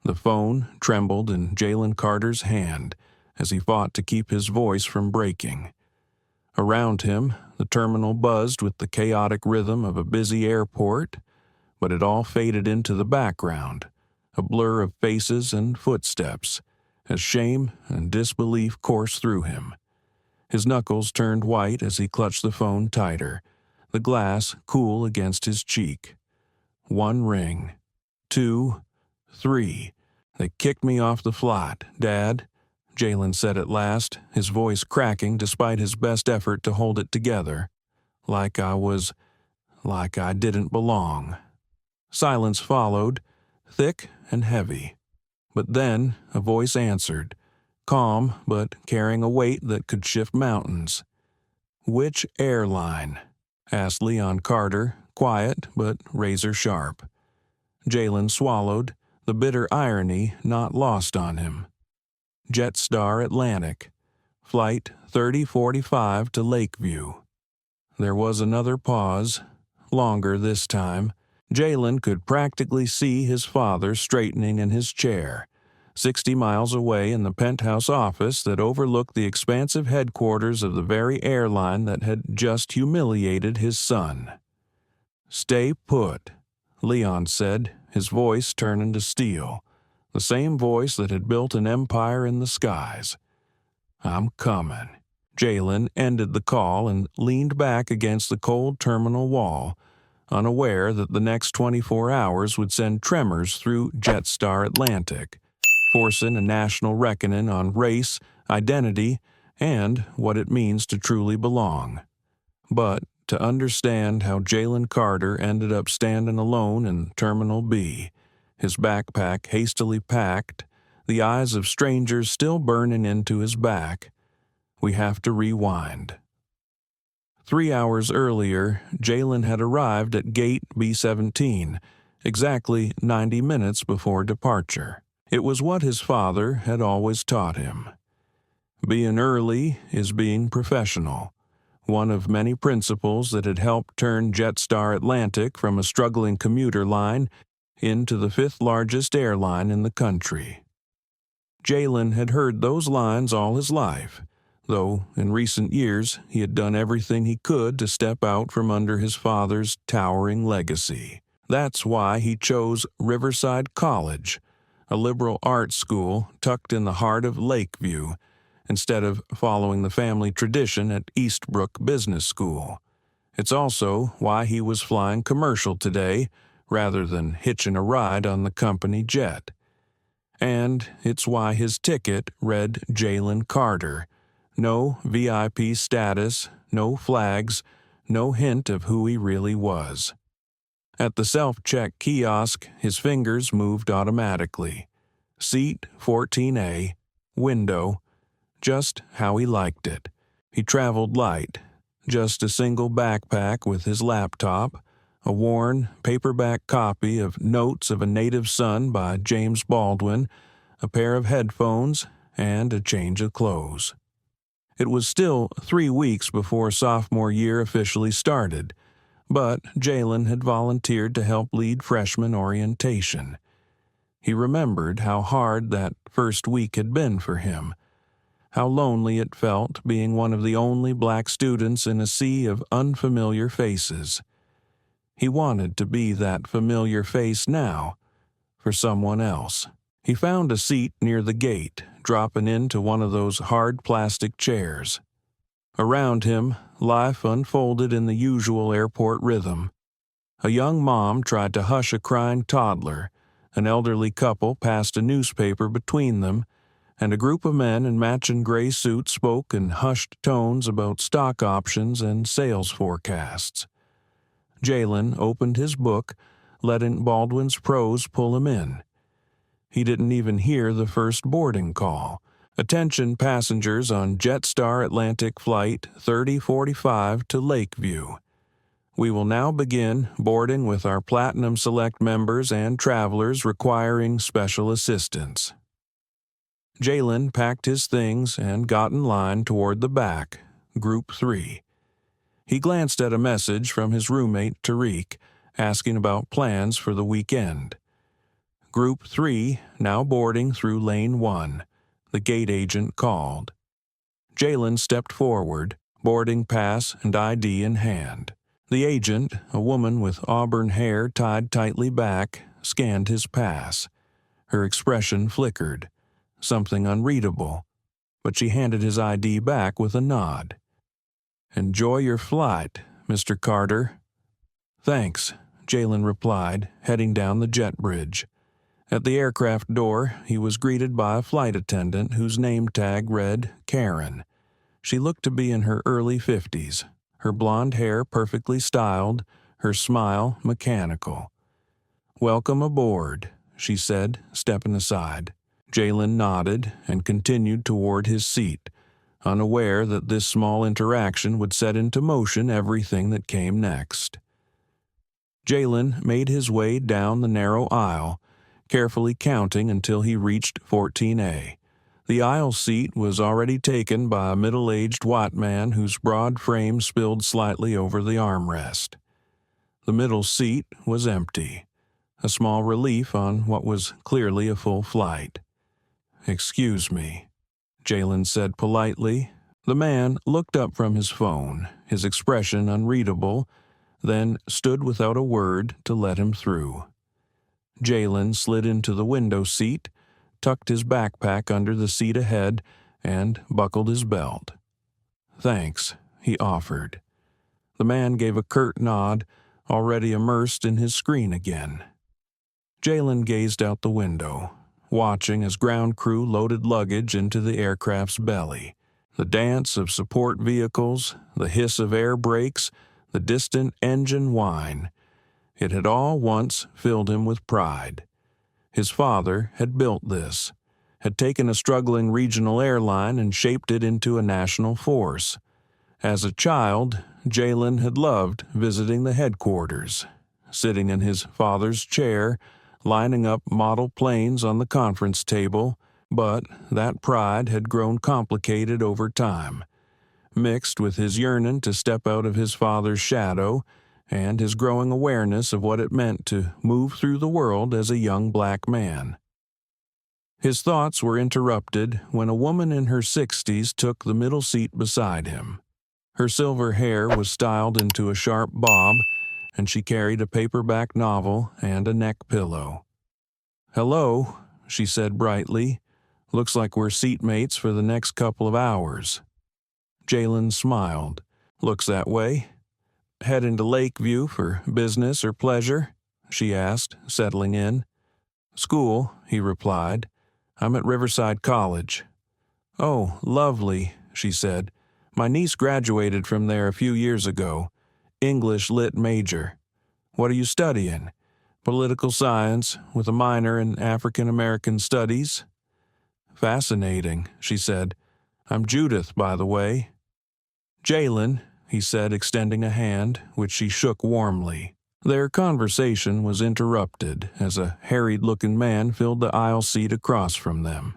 The phone trembled in Jalen Carter's hand as he fought to keep his voice from breaking. Around him, the terminal buzzed with the chaotic rhythm of a busy airport, but it all faded into the background, a blur of faces and footsteps, as shame and disbelief coursed through him. His knuckles turned white as he clutched the phone tighter, the glass cool against his cheek. 1 ring. 2. 3. They kicked me off the flight, Dad, Jalen said at last, his voice cracking despite his best effort to hold it together. Like I didn't belong. Silence followed, thick and heavy. But then a voice answered, calm but carrying a weight that could shift mountains. "Which airline?" asked Leon Carter, quiet but razor-sharp. Jalen swallowed, the bitter irony not lost on him. "Jetstar Atlantic, Flight 3045 to Lakeview." There was another pause, longer this time. Jalen could practically see his father straightening in his chair, 60 miles away in the penthouse office that overlooked the expansive headquarters of the very airline that had just humiliated his son. "Stay put," Leon said, his voice turning to steel, the same voice that had built an empire in the skies. "I'm coming." Jalen ended the call and leaned back against the cold terminal wall, unaware that the next 24 hours would send tremors through Jetstar Atlantic, forcing a national reckoning on race, identity, and what it means to truly belong. But to understand how Jalen Carter ended up standing alone in Terminal B, his backpack hastily packed, the eyes of strangers still burning into his back, we have to rewind. 3 hours earlier, Jalen had arrived at Gate B-17, exactly 90 minutes before departure. It was what his father had always taught him. Being early is being professional, one of many principles that had helped turn Jetstar Atlantic from a struggling commuter line into the 5th largest airline in the country. Jalen had heard those lines all his life, though in recent years he had done everything he could to step out from under his father's towering legacy. That's why he chose Riverside College, a liberal arts school tucked in the heart of Lakeview, instead of following the family tradition at Eastbrook Business School. It's also why he was flying commercial today, rather than hitching a ride on the company jet. And it's why his ticket read Jalen Carter. No VIP status, no flags, no hint of who he really was. At the self-check kiosk, his fingers moved automatically. Seat 14A, window, just how he liked it. He traveled light, just a single backpack with his laptop, a worn, paperback copy of Notes of a Native Son by James Baldwin, a pair of headphones, and a change of clothes. It was still 3 weeks before sophomore year officially started, but Jalen had volunteered to help lead freshman orientation. He remembered how hard that first week had been for him, how lonely it felt being one of the only black students in a sea of unfamiliar faces. He wanted to be that familiar face now, for someone else. He found a seat near the gate, dropping into one of those hard plastic chairs. Around him, life unfolded in the usual airport rhythm. A young mom tried to hush a crying toddler, an elderly couple passed a newspaper between them, and a group of men in matching gray suits spoke in hushed tones about stock options and sales forecasts. Jalen opened his book, letting Baldwin's prose pull him in. He didn't even hear the first boarding call. "Attention passengers on Jetstar Atlantic Flight 3045 to Lakeview. We will now begin boarding with our Platinum Select members and travelers requiring special assistance." Jalen packed his things and got in line toward the back, Group 3. He glanced at a message from his roommate Tariq, asking about plans for the weekend. Group 3 now boarding through Lane 1, the gate agent called. Jalen stepped forward, boarding pass and ID in hand. The agent, a woman with auburn hair tied tightly back, scanned his pass. Her expression flickered, something unreadable, but she handed his ID back with a nod. "Enjoy your flight, Mr. Carter." "Thanks," Jalen replied, heading down the jet bridge. At the aircraft door, he was greeted by a flight attendant whose name tag read Karen. She looked to be in her early 50s, her blonde hair perfectly styled, her smile mechanical. "Welcome aboard," she said, stepping aside. Jalen nodded and continued toward his seat, unaware that this small interaction would set into motion everything that came next. Jalen made his way down the narrow aisle, carefully counting until he reached 14A. The aisle seat was already taken by a middle-aged white man whose broad frame spilled slightly over the armrest. The middle seat was empty, a small relief on what was clearly a full flight. "Excuse me," Jalen said politely. The man looked up from his phone, his expression unreadable, then stood without a word to let him through. Jalen slid into the window seat, tucked his backpack under the seat ahead, and buckled his belt. "Thanks," he offered. The man gave a curt nod, already immersed in his screen again. Jalen gazed out the window, watching as ground crew loaded luggage into the aircraft's belly. The dance of support vehicles, the hiss of air brakes, the distant engine whine. It had all once filled him with pride. His father had built this, had taken a struggling regional airline and shaped it into a national force. As a child, Jalen had loved visiting the headquarters, sitting in his father's chair, lining up model planes on the conference table, but that pride had grown complicated over time, mixed with his yearning to step out of his father's shadow and his growing awareness of what it meant to move through the world as a young black man. His thoughts were interrupted when a woman in her 60s took the middle seat beside him. Her silver hair was styled into a sharp bob, and she carried a paperback novel and a neck pillow. "Hello," she said brightly. "Looks like we're seatmates for the next couple of hours." Jalen smiled. "Looks that way." "Heading to Lakeview for business or pleasure?" she asked, settling in. "School," he replied. "I'm at Riverside College." "Oh, lovely," she said. "My niece graduated from there a few years ago. English Lit major. What are you studying?" "Political science, with a minor in African American studies." "Fascinating," she said. "I'm Judith, by the way." "Jalen," he said, extending a hand, which she shook warmly. Their conversation was interrupted as a harried-looking man filled the aisle seat across from them.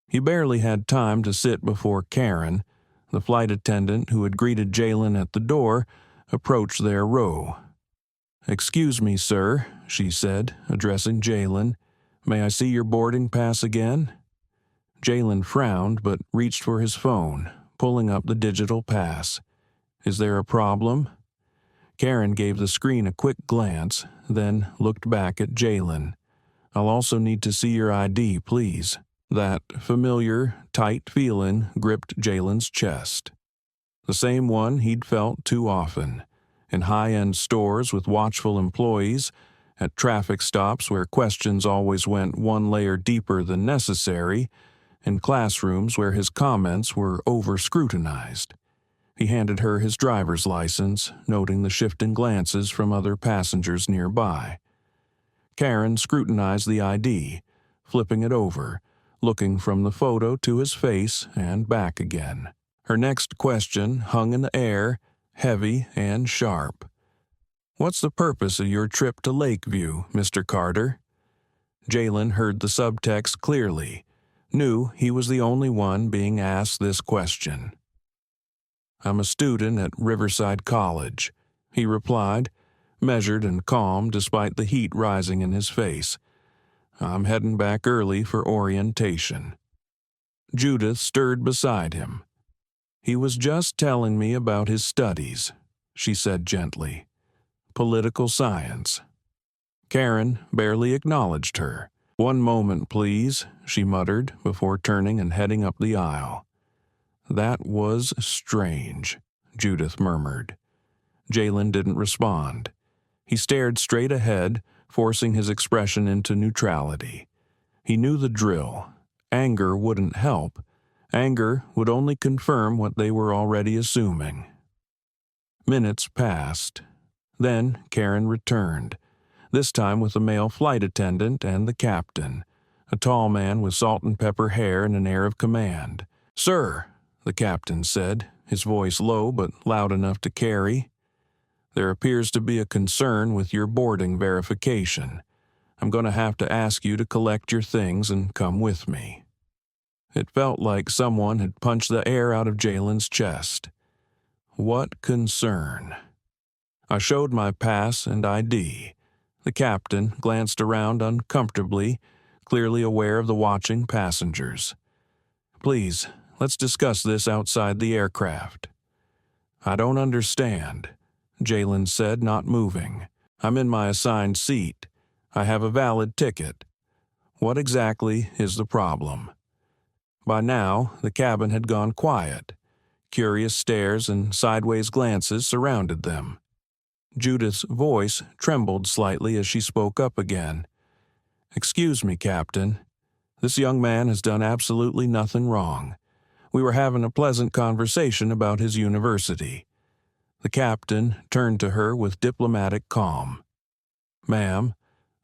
He barely had time to sit before Karen, the flight attendant who had greeted Jalen at the door, approached their row. "Excuse me, sir," she said, addressing Jalen. "May I see your boarding pass again?" Jalen frowned but reached for his phone, pulling up the digital pass. "Is there a problem?" Karen gave the screen a quick glance, then looked back at Jalen. "I'll also need to see your ID, please." That familiar, tight feeling gripped Jalen's chest. The same one he'd felt too often, in high-end stores with watchful employees, at traffic stops where questions always went one layer deeper than necessary, in classrooms where his comments were over-scrutinized. He handed her his driver's license, noting the shifting glances from other passengers nearby. Karen scrutinized the ID, flipping it over, looking from the photo to his face and back again. Her next question hung in the air, heavy and sharp. "What's the purpose of your trip to Lakeview, Mr. Carter?" Jalen heard the subtext clearly, knew he was the only one being asked this question. "I'm a student at Riverside College," he replied, measured and calm despite the heat rising in his face. I'm heading back early for orientation." Judith stirred beside him. "He was just telling me about his studies," she said gently. "Political science." Karen barely acknowledged her. "One moment, please," she muttered before turning and heading up the aisle. "That was strange," Judith murmured. Jalen didn't respond. He stared straight ahead, forcing his expression into neutrality. He knew the drill. Anger wouldn't help. Anger would only confirm what they were already assuming. Minutes passed. Then Karen returned, this time with a male flight attendant and the captain, a tall man with salt and pepper hair and an air of command. "Sir," the captain said, his voice low but loud enough to carry, "there appears to be a concern with your boarding verification. I'm going to have to ask you to collect your things and come with me." It felt like someone had punched the air out of Jalen's chest. What concern? I showed my pass and ID. The captain glanced around uncomfortably, clearly aware of the watching passengers. "Please, let's discuss this outside the aircraft." "I don't understand," Jalen said, not moving. "I'm in my assigned seat. I have a valid ticket. What exactly is the problem?" By now, the cabin had gone quiet. Curious stares and sideways glances surrounded them. Judith's voice trembled slightly as she spoke up again. "Excuse me, Captain. This young man has done absolutely nothing wrong. We were having a pleasant conversation about his university." The captain turned to her with diplomatic calm. "Ma'am,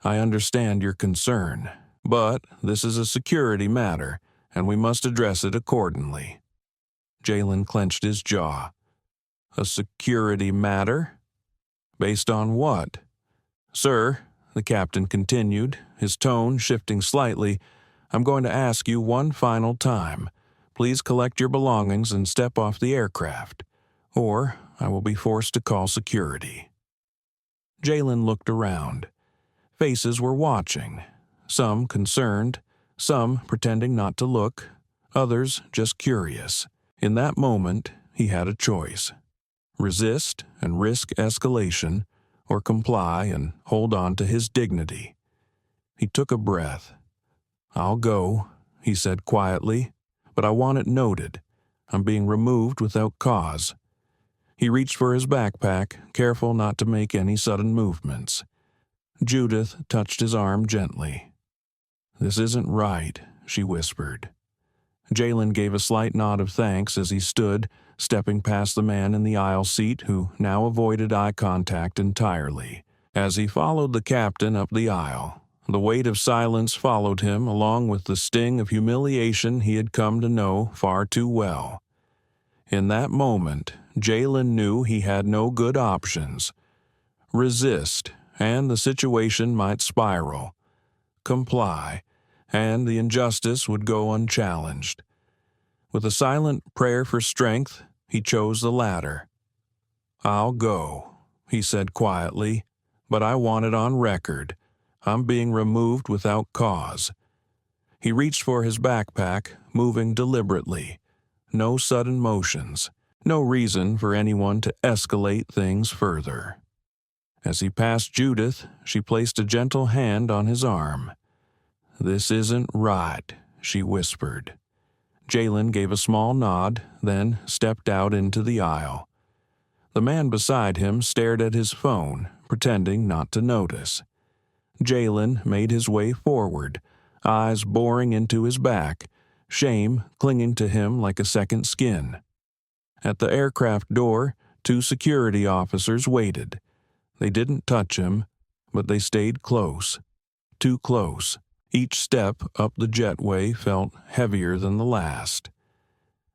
I understand your concern, but this is a security matter, and we must address it accordingly." Jalen clenched his jaw. "A security matter? Based on what?" "Sir," the captain continued, his tone shifting slightly, "I'm going to ask you one final time. Please collect your belongings and step off the aircraft, or I will be forced to call security." Jalen looked around. Faces were watching, some concerned, some pretending not to look, others just curious. In that moment, he had a choice: resist and risk escalation, or comply and hold on to his dignity. He took a breath. "I'll go," he said quietly, "but I want it noted. I'm being removed without cause." He reached for his backpack, careful not to make any sudden movements. Judith touched his arm gently. "This isn't right," she whispered. Jalen gave a slight nod of thanks as he stood, stepping past the man in the aisle seat who now avoided eye contact entirely. As he followed the captain up the aisle, the weight of silence followed him along with the sting of humiliation he had come to know far too well. In that moment, Jalen knew he had no good options. Resist, and the situation might spiral. Comply, and the injustice would go unchallenged. With a silent prayer for strength, he chose the latter. "I'll go," he said quietly, "but I want it on record. I'm being removed without cause." He reached for his backpack, moving deliberately. No sudden motions, no reason for anyone to escalate things further. As he passed Judith, she placed a gentle hand on his arm. "This isn't right," she whispered. Jalen gave a small nod, then stepped out into the aisle. The man beside him stared at his phone, pretending not to notice. Jalen made his way forward, eyes boring into his back, shame clinging to him like a second skin. At the aircraft door, 2 security officers waited. They didn't touch him, but they stayed close. Too close. Each step up the jetway felt heavier than the last.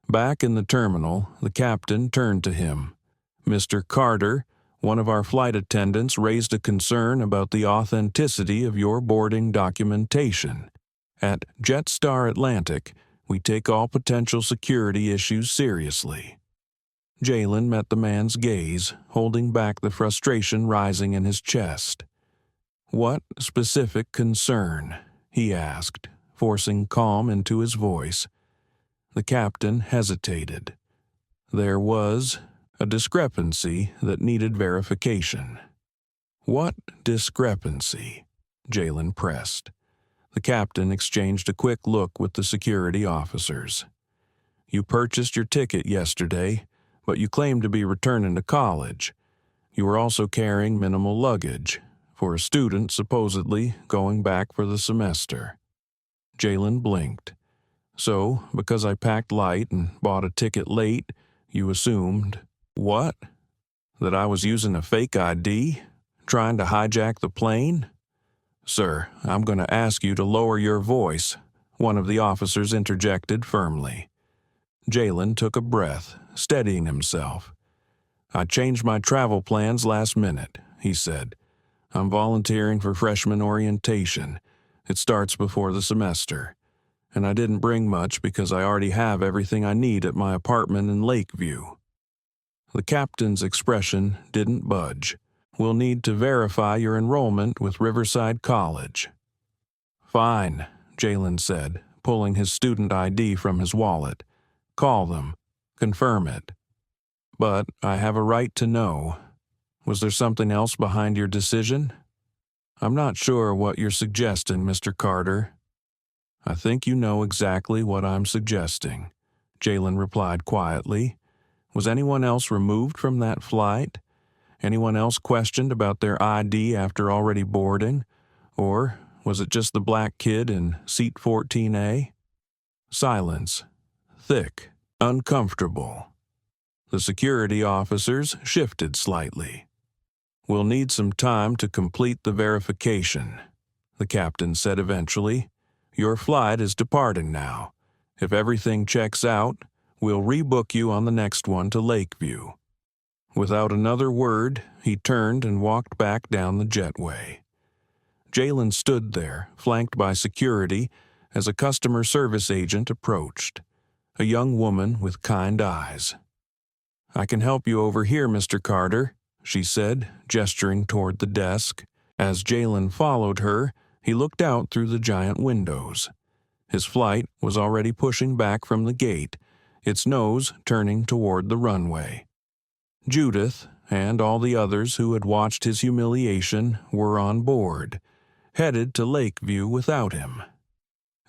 Back in the terminal, the captain turned to him. "Mr. Carter, one of our flight attendants raised a concern about the authenticity of your boarding documentation. At Jetstar Atlantic, we take all potential security issues seriously." Jalen met the man's gaze, holding back the frustration rising in his chest. "What specific concern?" he asked, forcing calm into his voice. The captain hesitated. There was a discrepancy that needed verification. What discrepancy? Jalen pressed. The captain exchanged a quick look with the security officers. You purchased your ticket yesterday, but you claimed to be returning to college. You were also carrying minimal luggage, for a student supposedly going back for the semester. Jalen blinked. So, because I packed light and bought a ticket late, you assumed, what? That I was using a fake ID? Trying to hijack the plane? Sir, I'm going to ask you to lower your voice, one of the officers interjected firmly. Jalen took a breath, steadying himself. I changed my travel plans last minute, he said. I'm volunteering for freshman orientation. It starts before the semester. And I didn't bring much because I already have everything I need at my apartment in Lakeview. The captain's expression didn't budge. We'll need to verify your enrollment with Riverside College. Fine, Jalen said, pulling his student ID from his wallet. Call them. Confirm it. But I have a right to know. Was there something else behind your decision? I'm not sure what you're suggesting, Mr. Carter. I think you know exactly what I'm suggesting, Jalen replied quietly. Was anyone else removed from that flight? Anyone else questioned about their ID after already boarding? Or was it just the black kid in seat 14A? Silence. Thick. Uncomfortable. The security officers shifted slightly. We'll need some time to complete the verification, the captain said eventually. Your flight is departing now. If everything checks out, we'll rebook you on the next one to Lakeview. Without another word, he turned and walked back down the jetway. Jalen stood there, flanked by security, as a customer service agent approached. A young woman with kind eyes. I can help you over here, Mr. Carter, she said, gesturing toward the desk. As Jalen followed her, he looked out through the giant windows. His flight was already pushing back from the gate, its nose turning toward the runway. Judith and all the others who had watched his humiliation were on board, headed to Lakeview without him.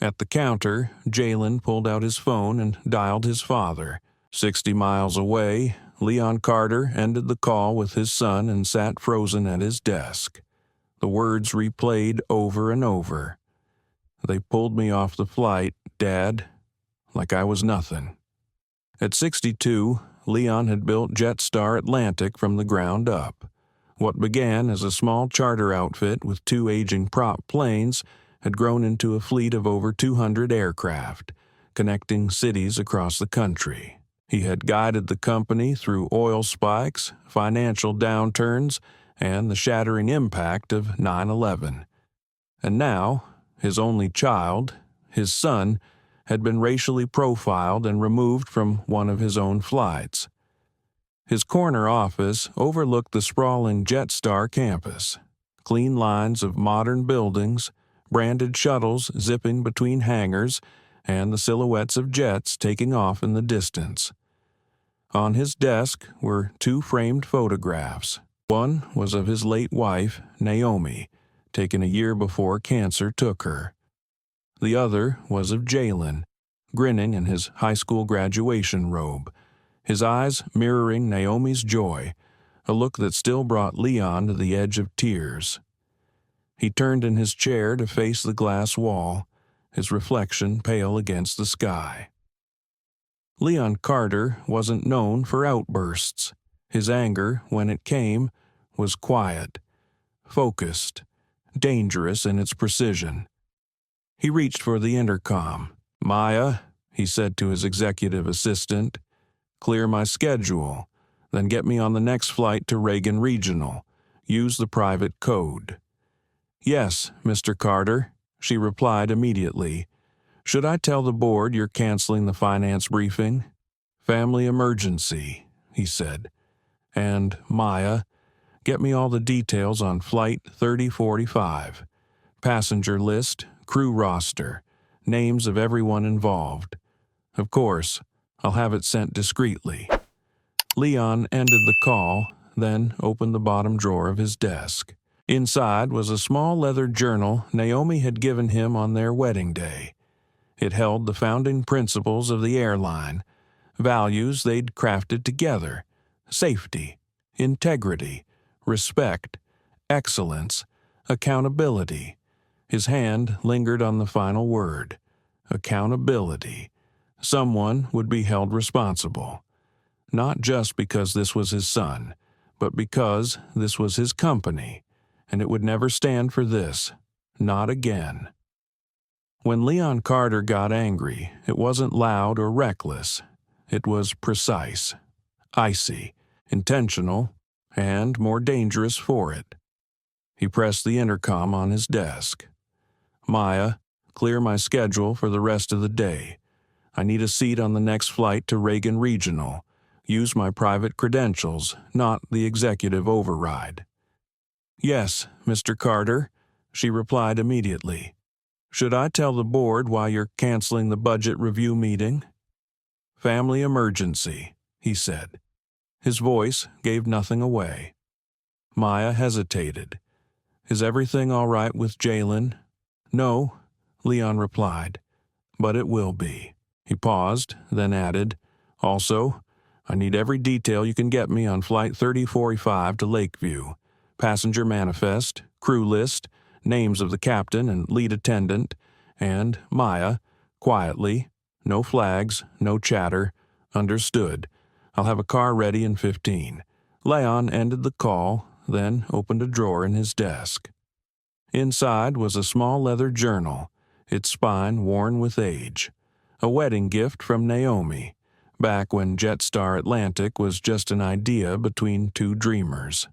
At the counter, Jalen pulled out his phone and dialed his father. 60 miles away, Leon Carter ended the call with his son and sat frozen at his desk. The words replayed over and over. They pulled me off the flight, Dad, like I was nothing. At 62, Leon had built Jetstar Atlantic from the ground up. What began as a small charter outfit with 2 aging prop planes had grown into a fleet of over 200 aircraft, connecting cities across the country. He had guided the company through oil spikes, financial downturns, and the shattering impact of 9/11. And now, his only child, his son, had been racially profiled and removed from one of his own flights. His corner office overlooked the sprawling Jetstar campus, clean lines of modern buildings, branded shuttles zipping between hangars, and the silhouettes of jets taking off in the distance. On his desk were 2 framed photographs. One was of his late wife, Naomi, taken a year before cancer took her. The other was of Jalen, grinning in his high school graduation robe, his eyes mirroring Naomi's joy, a look that still brought Leon to the edge of tears. He turned in his chair to face the glass wall, his reflection pale against the sky. Leon Carter wasn't known for outbursts. His anger, when it came, was quiet, focused, dangerous in its precision. He reached for the intercom. Maya, he said to his executive assistant, clear my schedule, then get me on the next flight to Reagan Regional. Use the private code. Yes, Mr. Carter, she replied immediately. Should I tell the board you're canceling the finance briefing? Family emergency, he said. And, Maya, get me all the details on Flight 3045. Passenger list, crew roster, names of everyone involved. Of course, I'll have it sent discreetly. Leon ended the call, then opened the bottom drawer of his desk. Inside was a small leather journal Naomi had given him on their wedding day. It held the founding principles of the airline, values they'd crafted together: safety, integrity, respect, excellence, accountability. His hand lingered on the final word: accountability. Someone would be held responsible. Not just because this was his son, but because this was his company, and it would never stand for this. Not again. When Leon Carter got angry, it wasn't loud or reckless. It was precise, icy, intentional, and more dangerous for it. He pressed the intercom on his desk. "Maya, clear my schedule for the rest of the day. I need a seat on the next flight to Reagan Regional. Use my private credentials, not the executive override." "Yes, Mr. Carter," she replied immediately. "Should I tell the board why you're canceling the budget review meeting?" "Family emergency," he said. His voice gave nothing away. Maya hesitated. "Is everything all right with Jalen?" "No," Leon replied, "but it will be." He paused, then added, "Also, I need every detail you can get me on Flight 3045 to Lakeview. Passenger manifest, crew list, names of the captain and lead attendant, and Maya, quietly, no flags, no chatter. Understood. I'll have a car ready in 15. Leon ended the call, then opened a drawer in his desk. Inside was a small leather journal, its spine worn with age. A wedding gift from Naomi, back when Jetstar Atlantic was just an idea between two dreamers.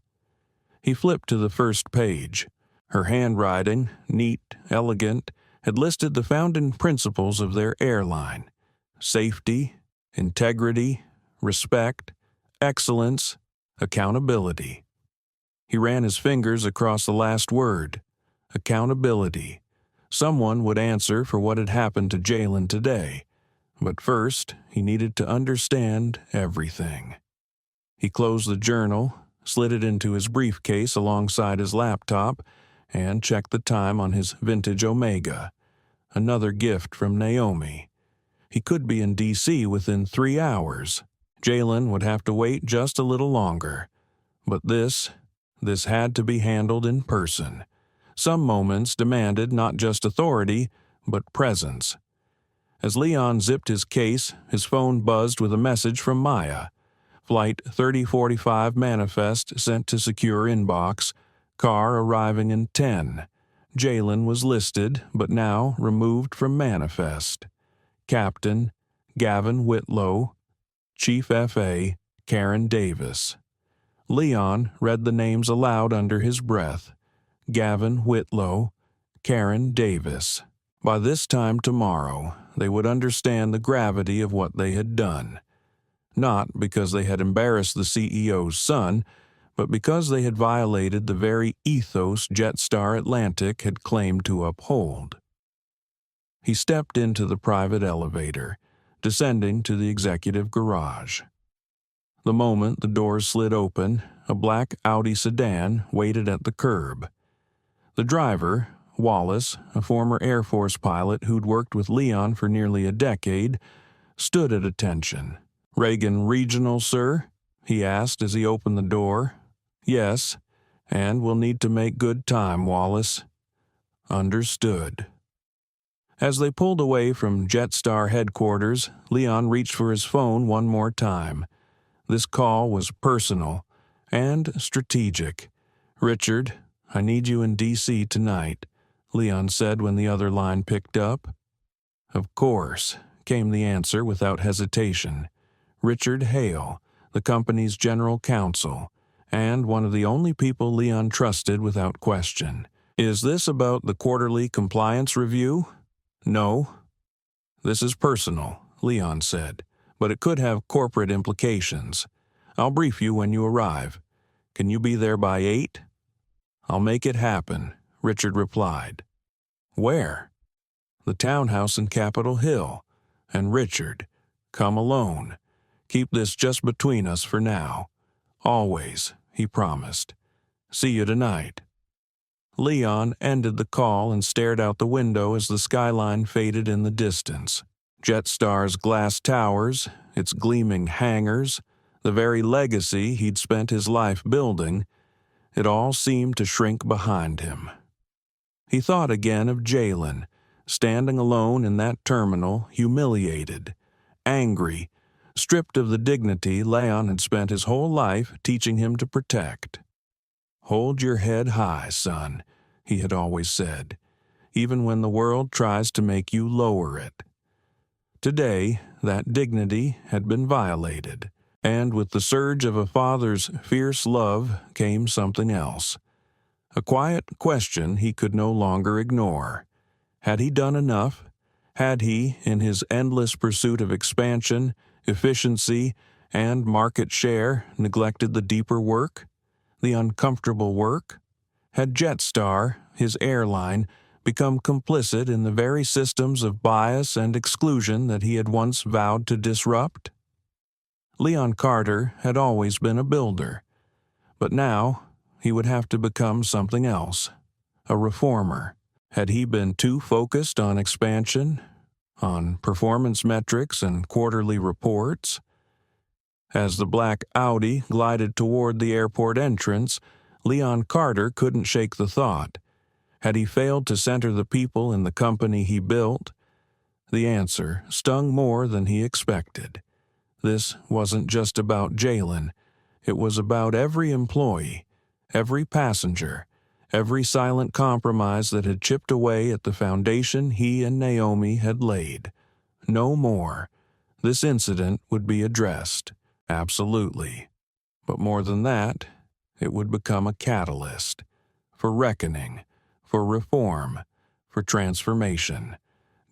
He flipped to the first page. Her handwriting, neat, elegant, had listed the founding principles of their airline: safety, integrity, respect, excellence, accountability. He ran his fingers across the last word: accountability. Someone would answer for what had happened to Jalen today, but first he needed to understand everything. He closed the journal, slid it into his briefcase alongside his laptop, and checked the time on his vintage Omega. Another gift from Naomi. He could be in D.C. within 3 hours. Jalen would have to wait just a little longer. But this had to be handled in person. Some moments demanded not just authority, but presence. As Leon zipped his case, his phone buzzed with a message from Maya. Flight 3045 manifest sent to secure inbox. Car arriving in 10. Jalen was listed, but now removed from manifest. Captain Gavin Whitlow. Chief F.A. Karen Davis. Leon read the names aloud under his breath. Gavin Whitlow, Karen Davis. By this time tomorrow, they would understand the gravity of what they had done. Not because they had embarrassed the CEO's son, but because they had violated the very ethos Jetstar Atlantic had claimed to uphold. He stepped into the private elevator, descending to the executive garage. The moment the doors slid open, a black Audi sedan waited at the curb. The driver, Wallace, a former Air Force pilot who'd worked with Leon for nearly a decade, stood at attention. "Reagan Regional, sir?" he asked as he opened the door. "Yes, and we'll need to make good time, Wallace." "Understood." As they pulled away from Jetstar headquarters, Leon reached for his phone one more time. This call was personal and strategic. "Richard, I need you in D.C. tonight," Leon said when the other line picked up. "Of course," came the answer without hesitation. Richard Hale, the company's general counsel, and one of the only people Leon trusted without question. "Is this about the quarterly compliance review?" "No." "This is personal," Leon said, "but it could have corporate implications. I'll brief you when you arrive. Can you be there by 8? "I'll make it happen," Richard replied. "Where?" the townhouse in Capitol Hill, and Richard, come alone. Keep this just between us for now. Always, he promised. See you tonight. Leon ended the call and stared out the window as the skyline faded in the distance. Jetstar's glass towers, its gleaming hangars, the very legacy he'd spent his life building, it all seemed to shrink behind him. He thought again of Jalen, standing alone in that terminal, humiliated, angry, stripped of the dignity Leon had spent his whole life teaching him to protect. "Hold your head high, son," he had always said, "even when the world tries to make you lower it." Today, that dignity had been violated, and with the surge of a father's fierce love came something else. A quiet question he could no longer ignore. Had he done enough? Had he, in his endless pursuit of expansion, efficiency, and market share, neglected the deeper work? The uncomfortable work? Had Jetstar, his airline, become complicit in the very systems of bias and exclusion that he had once vowed to disrupt? Leon Carter had always been a builder, but now he would have to become something else, a reformer. Had he been too focused on expansion, on performance metrics and quarterly reports? As the black Audi glided toward the airport entrance, Leon Carter couldn't shake the thought. Had he failed to center the people in the company he built? The answer stung more than he expected. This wasn't just about Jalen. It was about every employee, every passenger, every silent compromise that had chipped away at the foundation he and Naomi had laid. No more. This incident would be addressed, absolutely. But more than that, it would become a catalyst for reckoning, for reform, for transformation.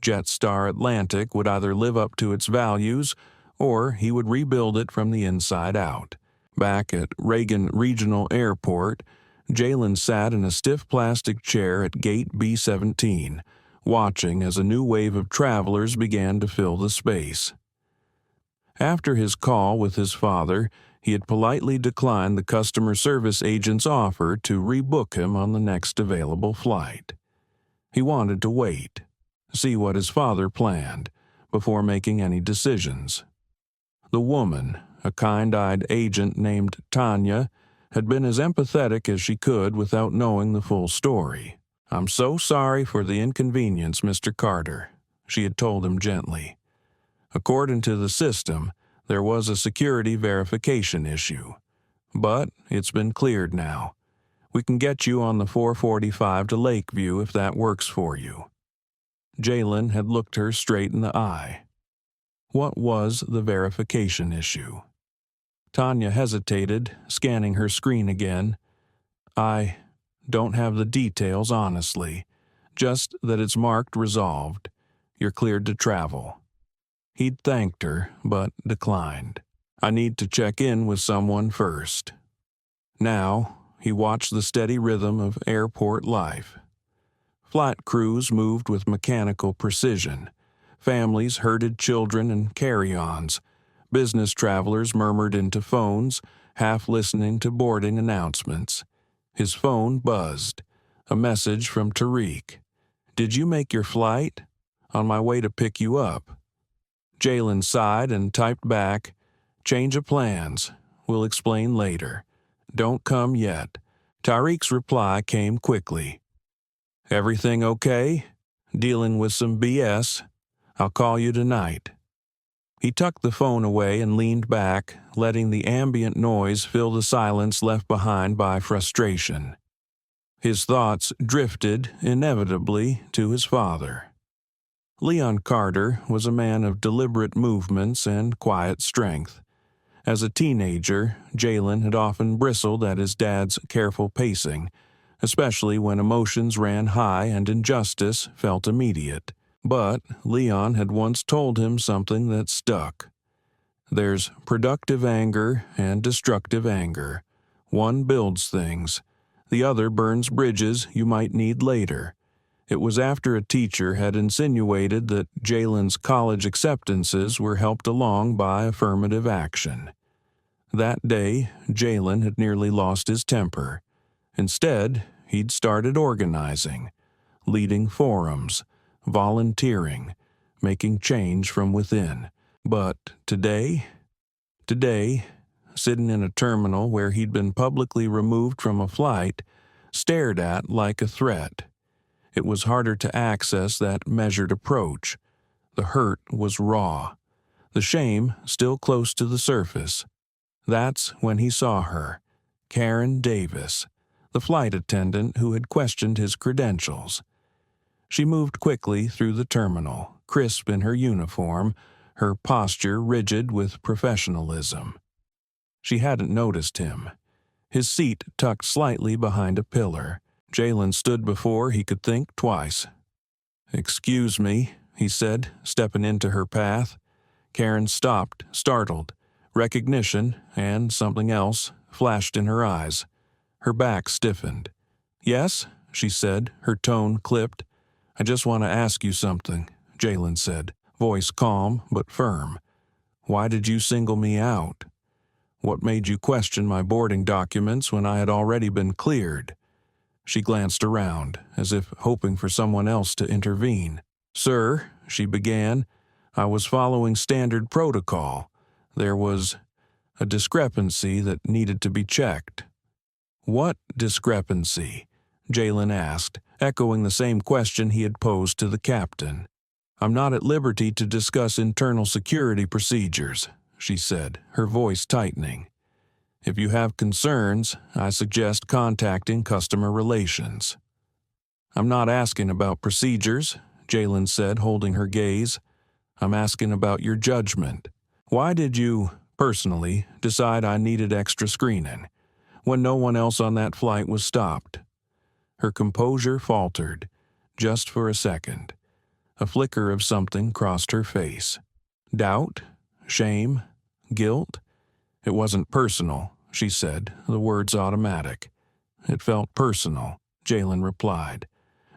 Jetstar Atlantic would either live up to its values, or he would rebuild it from the inside out. Back at Reagan Regional Airport, Jalen sat in a stiff plastic chair at Gate B-17, watching as a new wave of travelers began to fill the space. After his call with his father, he had politely declined the customer service agent's offer to rebook him on the next available flight. He wanted to wait, see what his father planned, before making any decisions. The woman, a kind-eyed agent named Tanya, had been as empathetic as she could without knowing the full story. "I'm so sorry for the inconvenience, Mr. Carter," she had told him gently. According to the system, there was a security verification issue. But it's been cleared now. We can get you on the 445 to Lakeview if that works for you. Jalen had looked her straight in the eye. What was the verification issue? Tanya hesitated, scanning her screen again. "I don't have the details, honestly. Just that it's marked resolved. You're cleared to travel." He'd thanked her, but declined. "I need to check in with someone first." Now, he watched the steady rhythm of airport life. Flight crews moved with mechanical precision. Families herded children and carry-ons. Business travelers murmured into phones, half listening to boarding announcements. His phone buzzed. A message from Tariq. "Did you make your flight? On my way to pick you up." Jalen sighed and typed back, "Change of plans. We'll explain later. Don't come yet." Tariq's reply came quickly. "Everything okay? Dealing with some BS? I'll call you tonight." He tucked the phone away and leaned back, letting the ambient noise fill the silence left behind by frustration. His thoughts drifted, inevitably, to his father. Leon Carter was a man of deliberate movements and quiet strength. As a teenager, Jalen had often bristled at his dad's careful pacing, especially when emotions ran high and injustice felt immediate. But Leon had once told him something that stuck. There's productive anger and destructive anger. One builds things. The other burns bridges you might need later. It was after a teacher had insinuated that Jalen's college acceptances were helped along by affirmative action. That day, Jalen had nearly lost his temper. Instead, he'd started organizing, leading forums, volunteering, making change from within. But today, sitting in a terminal where he'd been publicly removed from a flight, stared at like a threat. It was harder to access that measured approach. The hurt was raw, the shame still close to the surface. That's when he saw her, Karen Davis, the flight attendant who had questioned his credentials. She moved quickly through the terminal, crisp in her uniform, her posture rigid with professionalism. She hadn't noticed him. His seat tucked slightly behind a pillar. Jalen stood before he could think twice. "Excuse me," he said, stepping into her path. Karen stopped, startled. Recognition, and something else, flashed in her eyes. Her back stiffened. "Yes," she said, her tone clipped. "I just want to ask you something," Jalen said, voice calm but firm. "Why did you single me out? What made you question my boarding documents when I had already been cleared?" She glanced around, as if hoping for someone else to intervene. "Sir," she began, "I was following standard protocol. There was a discrepancy that needed to be checked." "What discrepancy?" Jalen asked, echoing the same question he had posed to the captain. "I'm not at liberty to discuss internal security procedures," she said, her voice tightening. "If you have concerns, I suggest contacting customer relations." "I'm not asking about procedures," Jalen said, holding her gaze. "I'm asking about your judgment. Why did you, personally, decide I needed extra screening, when no one else on that flight was stopped?" Her composure faltered, just for a second. A flicker of something crossed her face. Doubt? Shame? Guilt? "It wasn't personal," she said, the words automatic. "It felt personal," Jalen replied.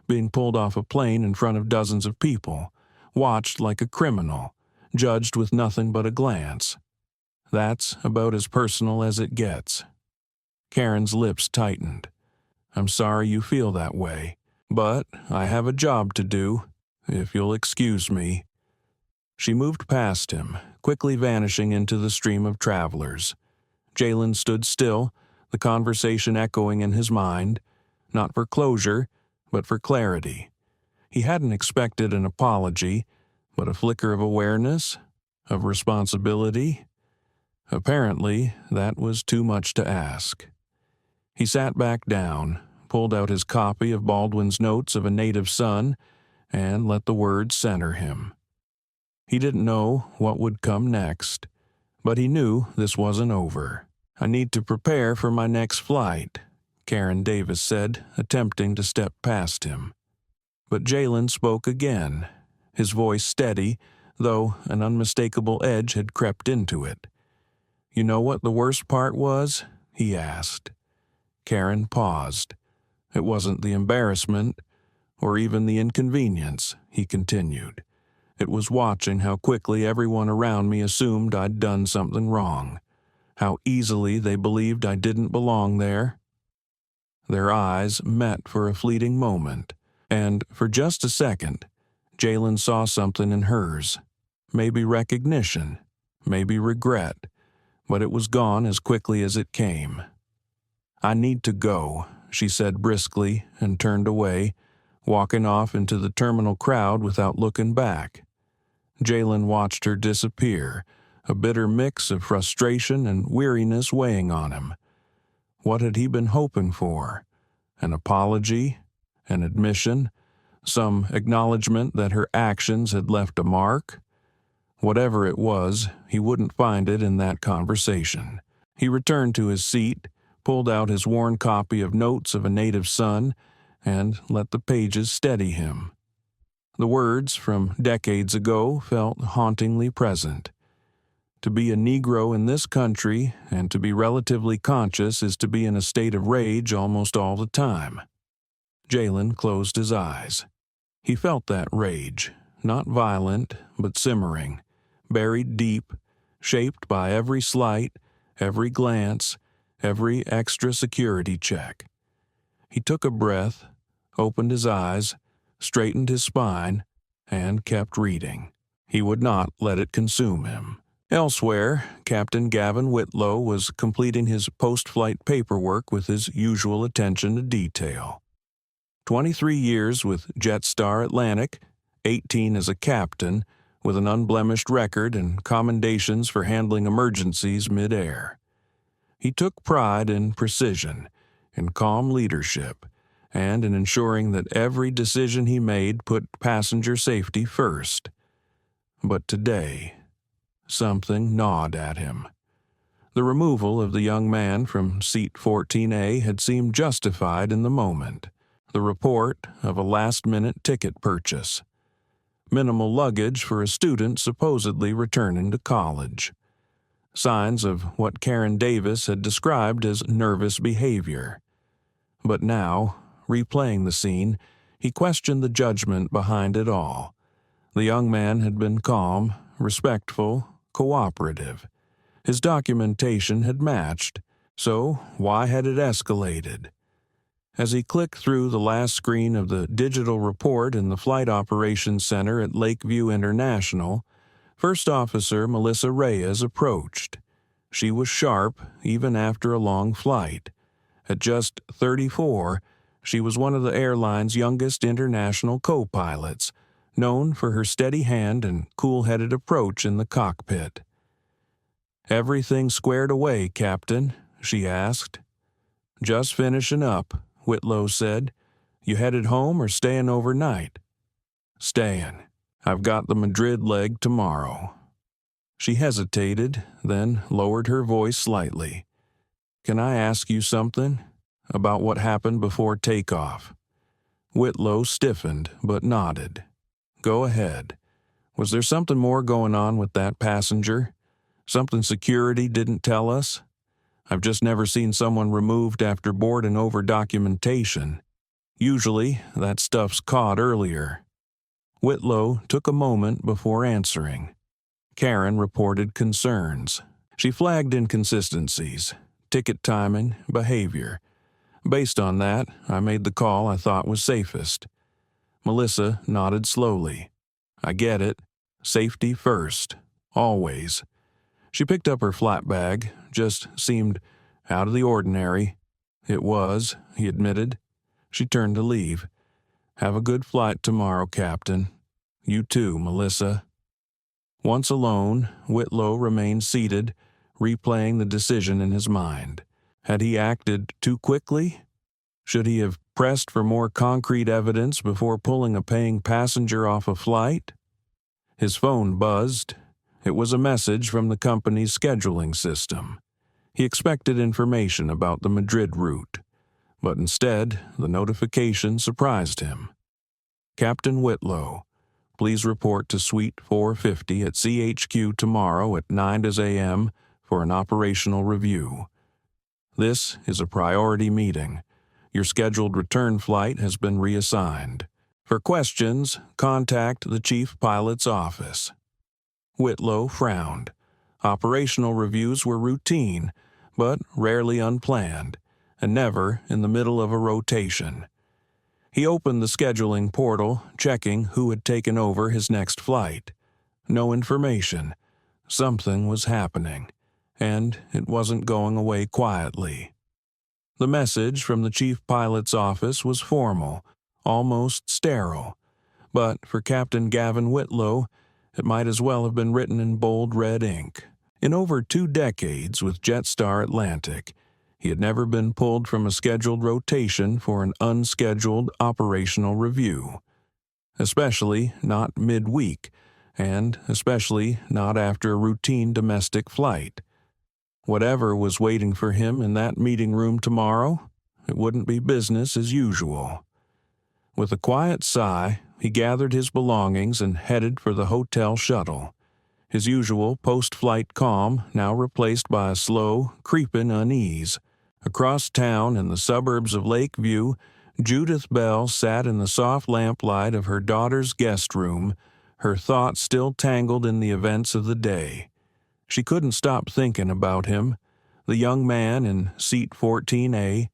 "Being pulled off a plane in front of dozens of people, watched like a criminal, judged with nothing but a glance. That's about as personal as it gets." Karen's lips tightened. "I'm sorry you feel that way, but I have a job to do, if you'll excuse me." She moved past him, quickly vanishing into the stream of travelers. Jalen stood still, the conversation echoing in his mind, not for closure, but for clarity. He hadn't expected an apology, but a flicker of awareness, of responsibility. Apparently, that was too much to ask. He sat back down, pulled out his copy of Baldwin's Notes of a Native Son, and let the words center him. He didn't know what would come next, but he knew this wasn't over. "I need to prepare for my next flight," Karen Davis said, attempting to step past him. But Jalen spoke again, his voice steady, though an unmistakable edge had crept into it. "You know what the worst part was?" he asked. Karen paused. "It wasn't the embarrassment, or even the inconvenience," he continued. "It was watching how quickly everyone around me assumed I'd done something wrong, how easily they believed I didn't belong there." Their eyes met for a fleeting moment, and for just a second, Jalen saw something in hers. Maybe recognition, maybe regret, but it was gone as quickly as it came. "I need to go," she said briskly and turned away, walking off into the terminal crowd without looking back. Jalen watched her disappear, a bitter mix of frustration and weariness weighing on him. What had he been hoping for? An apology? An admission? Some acknowledgement that her actions had left a mark? Whatever it was, he wouldn't find it in that conversation. He returned to his seat, pulled out his worn copy of Notes of a Native Son, and let the pages steady him. The words from decades ago felt hauntingly present. To be a Negro in this country and to be relatively conscious is to be in a state of rage almost all the time. Jalen closed his eyes. He felt that rage, not violent, but simmering, buried deep, shaped by every slight, every glance, every extra security check. He took a breath, opened his eyes, straightened his spine, and kept reading. He would not let it consume him. Elsewhere, Captain Gavin Whitlow was completing his post-flight paperwork with his usual attention to detail. 23 years with Jetstar Atlantic, 18 as a captain, with an unblemished record and commendations for handling emergencies mid-air. He took pride in precision, in calm leadership, and in ensuring that every decision he made put passenger safety first. But today, something gnawed at him. The removal of the young man from seat 14A had seemed justified in the moment. The report of a last-minute ticket purchase. Minimal luggage for a student supposedly returning to college. Signs of what Karen Davis had described as nervous behavior. But now, replaying the scene, he questioned the judgment behind it all. The young man had been calm, respectful, cooperative. His documentation had matched, so why had it escalated? As he clicked through the last screen of the digital report in the Flight Operations Center at Lakeview International, First Officer Melissa Reyes approached. She was sharp even after a long flight. At just 34, she was one of the airline's youngest international co-pilots, known for her steady hand and cool-headed approach in the cockpit. "Everything squared away, Captain?" she asked. "Just finishing up," Whitlow said. "You headed home or staying overnight?" "Staying. I've got the Madrid leg tomorrow." She hesitated, then lowered her voice slightly. "Can I ask you something? About what happened before takeoff?" Whitlow stiffened, but nodded. "Go ahead. Was there something more going on with that passenger? Something security didn't tell us? I've just never seen someone removed after boarding over documentation. Usually, that stuff's caught earlier." Whitlow took a moment before answering. Karen reported concerns. She flagged inconsistencies, ticket timing, behavior. Based on that, I made the call I thought was safest. Melissa nodded slowly. "I get it. Safety first. Always." She picked up her flat bag, just seemed out of the ordinary. "It was," he admitted. She turned to leave. "Have a good flight tomorrow, Captain." "You too, Melissa." Once alone, Whitlow remained seated, replaying the decision in his mind. Had he acted too quickly? Should he have pressed for more concrete evidence before pulling a paying passenger off a flight? His phone buzzed. It was a message from the company's scheduling system. He expected information about the Madrid route, but instead, the notification surprised him. "Captain Whitlow, please report to Suite 450 at CHQ tomorrow at 9 a.m. for an operational review. This is a priority meeting. Your scheduled return flight has been reassigned. For questions, contact the Chief Pilot's office." Whitlow frowned. Operational reviews were routine, but rarely unplanned, and never in the middle of a rotation. He opened the scheduling portal, checking who had taken over his next flight. No information. Something was happening, and it wasn't going away quietly. The message from the Chief Pilot's office was formal, almost sterile, but for Captain Gavin Whitlow, it might as well have been written in bold red ink. In over 2 decades with Jetstar Atlantic, he had never been pulled from a scheduled rotation for an unscheduled operational review. Especially not midweek, and especially not after a routine domestic flight. Whatever was waiting for him in that meeting room tomorrow, it wouldn't be business as usual. With a quiet sigh, he gathered his belongings and headed for the hotel shuttle. His usual post-flight calm now replaced by a slow, creeping unease. Across town in the suburbs of Lakeview, Judith Bell sat in the soft lamplight of her daughter's guest room, her thoughts still tangled in the events of the day. She couldn't stop thinking about him, the young man in seat 14A,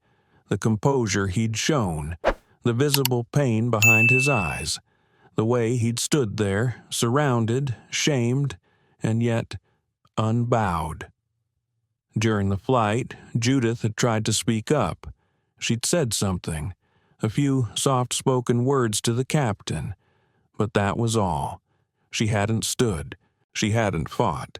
the composure he'd shown, the visible pain behind his eyes, the way he'd stood there, surrounded, shamed, and yet unbowed. During the flight, Judith had tried to speak up. She'd said something, a few soft-spoken words to the captain, but that was all. She hadn't stood. She hadn't fought.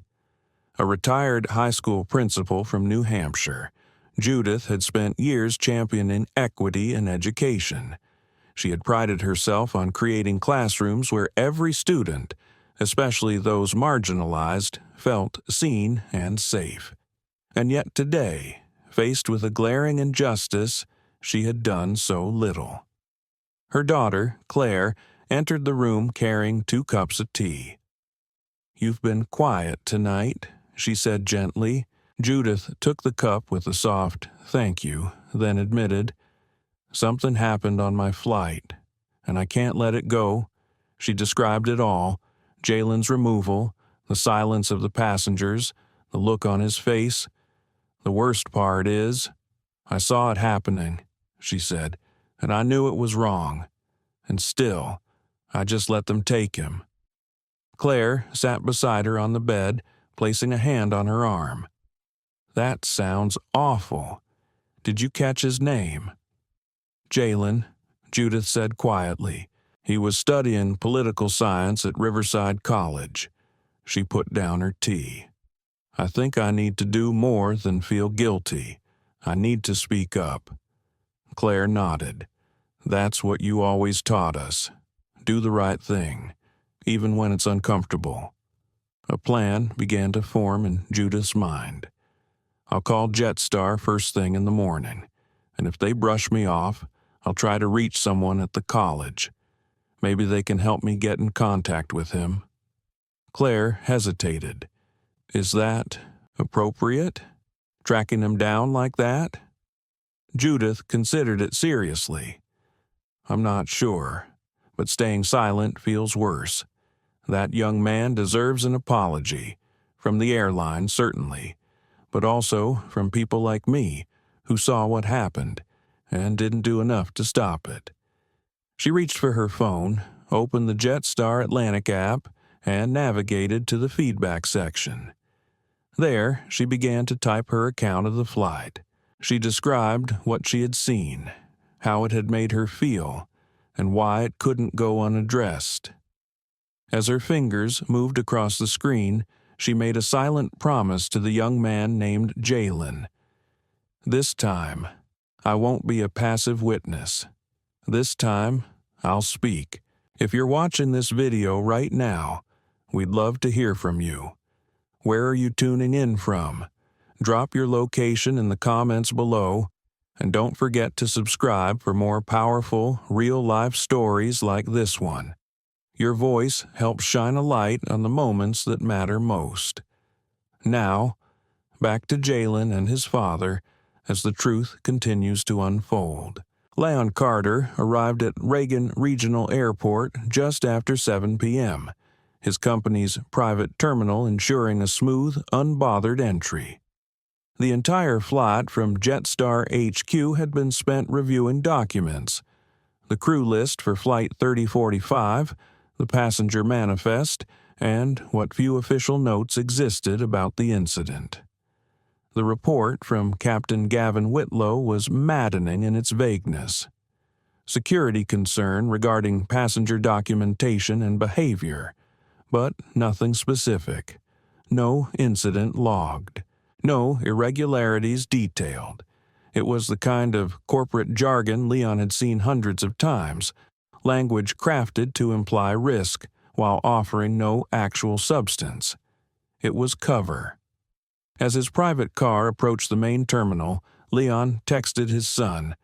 A retired high school principal from New Hampshire, Judith had spent years championing equity in education. She had prided herself on creating classrooms where every student, especially those marginalized, felt seen and safe. And yet today, faced with a glaring injustice, she had done so little. Her daughter, Claire, entered the room carrying 2 cups of tea. "You've been quiet tonight," she said gently. Judith took the cup with a soft "thank you," then admitted, "Something happened on my flight, and I can't let it go." She described it all: Jalen's removal, the silence of the passengers, the look on his face. "The worst part is, I saw it happening," she said, "and I knew it was wrong. And still, I just let them take him." Claire sat beside her on the bed, placing a hand on her arm. "That sounds awful. Did you catch his name?" "Jalen," Judith said quietly. "He was studying political science at Riverside College." She put down her tea. "I think I need to do more than feel guilty. I need to speak up." Claire nodded. "That's what you always taught us. Do the right thing, even when it's uncomfortable." A plan began to form in Judith's mind. "I'll call Jetstar first thing in the morning, and if they brush me off, I'll try to reach someone at the college. Maybe they can help me get in contact with him." Claire hesitated. "Is that appropriate? Tracking him down like that?" Judith considered it seriously. "I'm not sure, but staying silent feels worse. That young man deserves an apology, from the airline certainly, but also from people like me who saw what happened and didn't do enough to stop it." She reached for her phone, opened the Jetstar Atlantic app, and navigated to the feedback section. There, she began to type her account of the flight. She described what she had seen, how it had made her feel, and why it couldn't go unaddressed. As her fingers moved across the screen, she made a silent promise to the young man named Jalen. "This time, I won't be a passive witness. This time, I'll speak. If you're watching this video right now, we'd love to hear from you. Where are you tuning in from? Drop your location in the comments below, and don't forget to subscribe for more powerful, real-life stories like this one. Your voice helps shine a light on the moments that matter most." Now, back to Jalen and his father as the truth continues to unfold. Jalen Carter arrived at Reagan Regional Airport just after 7 p.m., his company's private terminal ensuring a smooth, unbothered entry. The entire flight from Jetstar HQ had been spent reviewing documents: the crew list for Flight 3045, the passenger manifest, and what few official notes existed about the incident. The report from Captain Gavin Whitlow was maddening in its vagueness. Security concern regarding passenger documentation and behavior, but nothing specific. No incident logged. No irregularities detailed. It was the kind of corporate jargon Leon had seen hundreds of times, language crafted to imply risk while offering no actual substance. It was cover. As his private car approached the main terminal, Leon texted his son,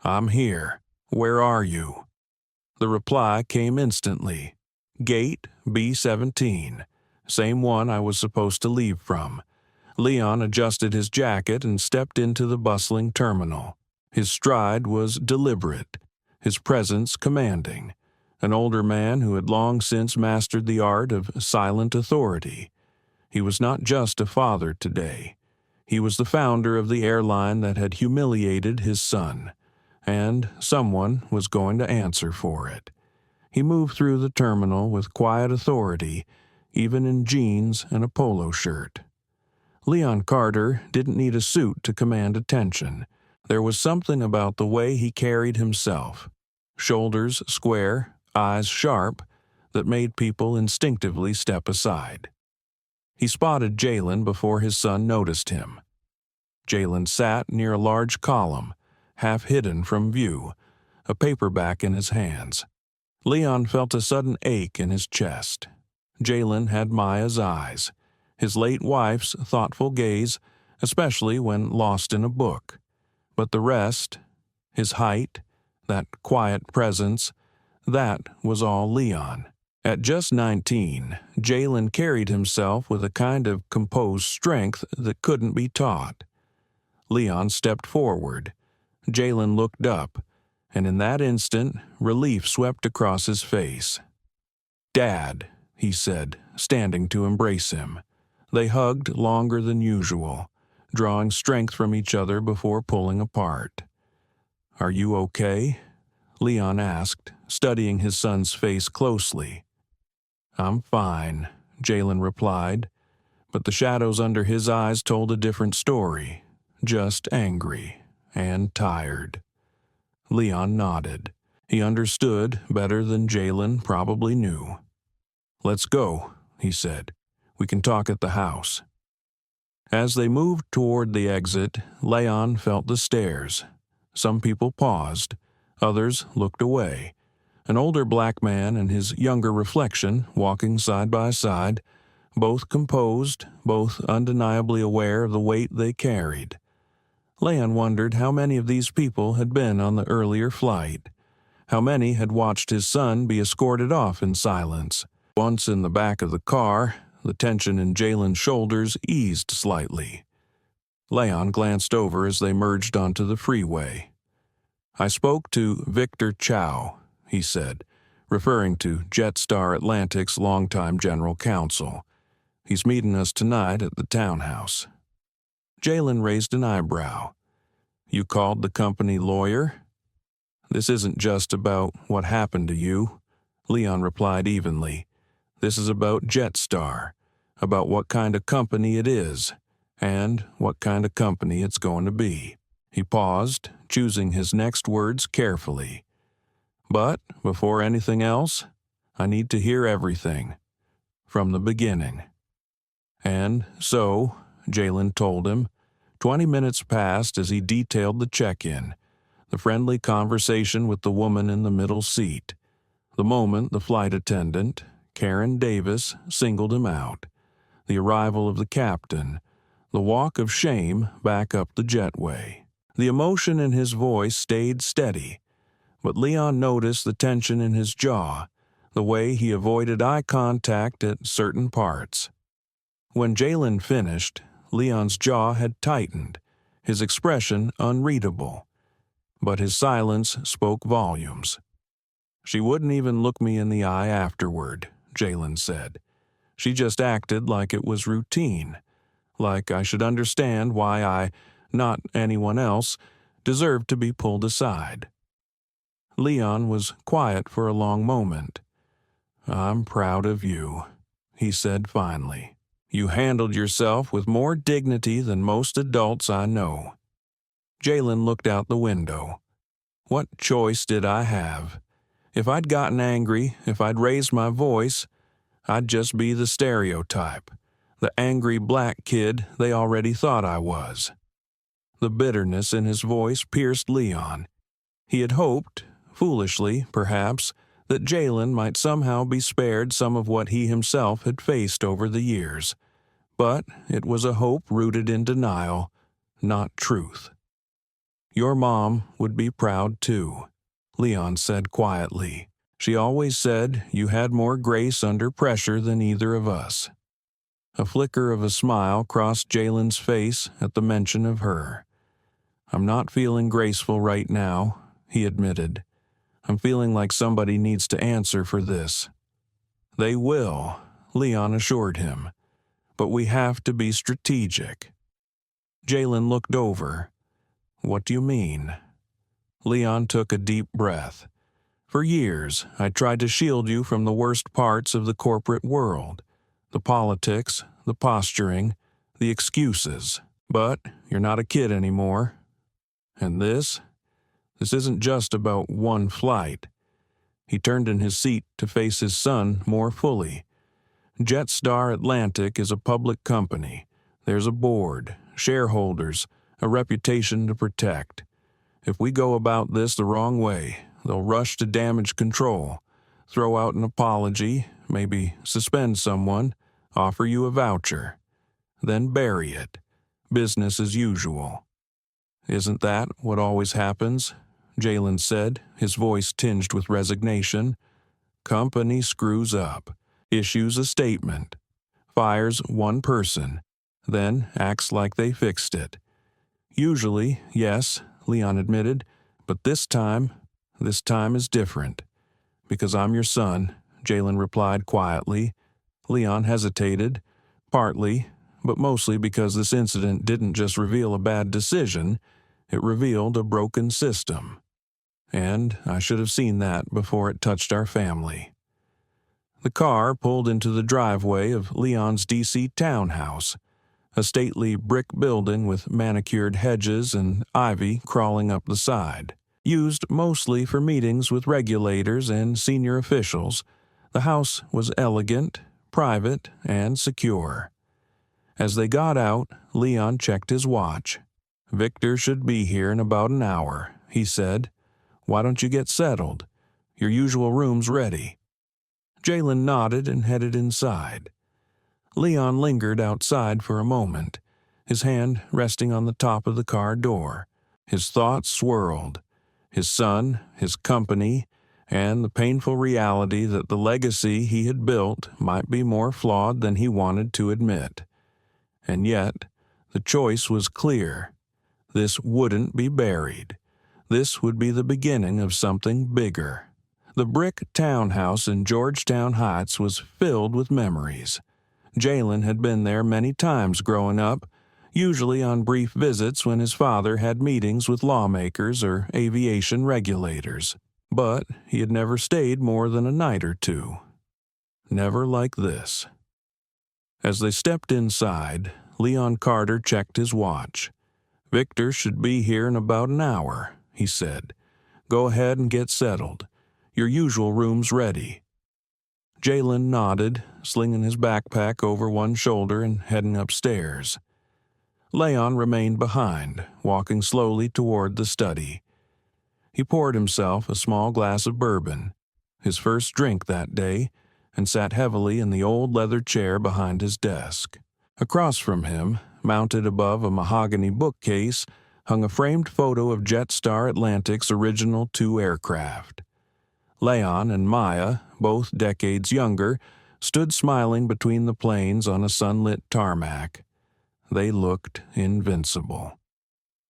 "I'm here. Where are you?" The reply came instantly. "Gate B17, same one I was supposed to leave from." Leon adjusted his jacket and stepped into the bustling terminal. His stride was deliberate, his presence commanding, an older man who had long since mastered the art of silent authority. He was not just a father today. He was the founder of the airline that had humiliated his son, and someone was going to answer for it. He moved through the terminal with quiet authority, even in jeans and a polo shirt. Leon Carter didn't need a suit to command attention. There was something about the way he carried himself, shoulders square, eyes sharp, that made people instinctively step aside. He spotted Jalen before his son noticed him. Jalen sat near a large column, half hidden from view, a paperback in his hands. Leon felt a sudden ache in his chest. Jalen had Maya's eyes, his late wife's thoughtful gaze, especially when lost in a book. But the rest, his height, that quiet presence, that was all Leon. At just 19, Jalen carried himself with a kind of composed strength that couldn't be taught. Leon stepped forward. Jalen looked up, and in that instant, relief swept across his face. "Dad," he said, standing to embrace him. They hugged longer than usual, drawing strength from each other before pulling apart. "Are you okay?" Leon asked, studying his son's face closely. "I'm fine," Jalen replied, but the shadows under his eyes told a different story, just angry and tired. Leon nodded. He understood better than Jalen probably knew. "Let's go," he said. "We can talk at the house." As they moved toward the exit, Leon felt the stares. Some people paused. Others looked away. An older black man and his younger reflection walking side by side, both composed, both undeniably aware of the weight they carried. Leon wondered how many of these people had been on the earlier flight. How many had watched his son be escorted off in silence. Once in the back of the car, the tension in Jalen's shoulders eased slightly. Leon glanced over as they merged onto the freeway. "I spoke to Victor Chow," he said, referring to Jetstar Atlantic's longtime general counsel. "He's meeting us tonight at the townhouse." Jalen raised an eyebrow. "You called the company lawyer?" "This isn't just about what happened to you," Leon replied evenly. "This is about Jetstar, about what kind of company it is, and what kind of company it's going to be." He paused, choosing his next words carefully. "But, before anything else, I need to hear everything, from the beginning." And so, Jalen told him, 20 minutes passed as he detailed the check-in, the friendly conversation with the woman in the middle seat, the moment the flight attendant, Karen Davis, singled him out, the arrival of the captain, the walk of shame back up the jetway. The emotion in his voice stayed steady, but Leon noticed the tension in his jaw, the way he avoided eye contact at certain parts. When Jalen finished, Leon's jaw had tightened, his expression unreadable, but his silence spoke volumes. "She wouldn't even look me in the eye afterward," Jalen said. "She just acted like it was routine, like I should understand why I, not anyone else, deserved to be pulled aside." Leon was quiet for a long moment. "I'm proud of you," he said finally. "You handled yourself with more dignity than most adults I know." Jalen looked out the window. "What choice did I have? If I'd gotten angry, if I'd raised my voice, I'd just be the stereotype, the angry black kid they already thought I was." The bitterness in his voice pierced Leon. He had hoped, foolishly perhaps, that Jalen might somehow be spared some of what he himself had faced over the years. But it was a hope rooted in denial, not truth. "Your mom would be proud too," Leon said quietly. "She always said you had more grace under pressure than either of us." A flicker of a smile crossed Jalen's face at the mention of her. "I'm not feeling graceful right now," he admitted. I'm feeling like somebody needs to answer for this." "They will," Leon assured him. "But we have to be strategic." Jalen looked over. "What do you mean?" Leon took a deep breath. "For years, I tried to shield you from the worst parts of the corporate world. The politics, the posturing, the excuses. But you're not a kid anymore. And this isn't just about one flight." He turned in his seat to face his son more fully. "Jetstar Atlantic is a public company. There's a board, shareholders, a reputation to protect. If we go about this the wrong way, they'll rush to damage control, throw out an apology, maybe suspend someone, offer you a voucher. Then bury it. Business as usual." "Isn't that what always happens?" Jalen said, his voice tinged with resignation. "Company screws up, issues a statement, fires one person, then acts like they fixed it." "Usually, yes," Leon admitted, "but this time is different." "Because I'm your son," Jalen replied quietly. Leon hesitated, partly, but mostly because this incident didn't just reveal a bad decision, it revealed a broken system. And I should have seen that before it touched our family. The car pulled into the driveway of Leon's D.C. townhouse, a stately brick building with manicured hedges and ivy crawling up the side. Used mostly for meetings with regulators and senior officials, the house was elegant, private, and secure. As they got out, Leon checked his watch. "Victor should be here in about an hour," he said. "Why don't you get settled? Your usual room's ready." Jalen nodded and headed inside. Leon lingered outside for a moment, his hand resting on the top of the car door. His thoughts swirled. His son, his company, and the painful reality that the legacy he had built might be more flawed than he wanted to admit. And yet, the choice was clear. This wouldn't be buried. This would be the beginning of something bigger. The brick townhouse in Georgetown Heights was filled with memories. Jalen had been there many times growing up, usually on brief visits when his father had meetings with lawmakers or aviation regulators. But he had never stayed more than a night or two. Never like this. As they stepped inside, Leon Carter checked his watch. "Victor should be here in about an hour," he said. "Go ahead and get settled. Your usual room's ready." Jalen nodded, slinging his backpack over one shoulder and heading upstairs. Leon remained behind, walking slowly toward the study. He poured himself a small glass of bourbon, his first drink that day, and sat heavily in the old leather chair behind his desk. Across from him, mounted above a mahogany bookcase, hung a framed photo of Jetstar Atlantic's original two aircraft. Leon and Maya, both decades younger, stood smiling between the planes on a sunlit tarmac. They looked invincible.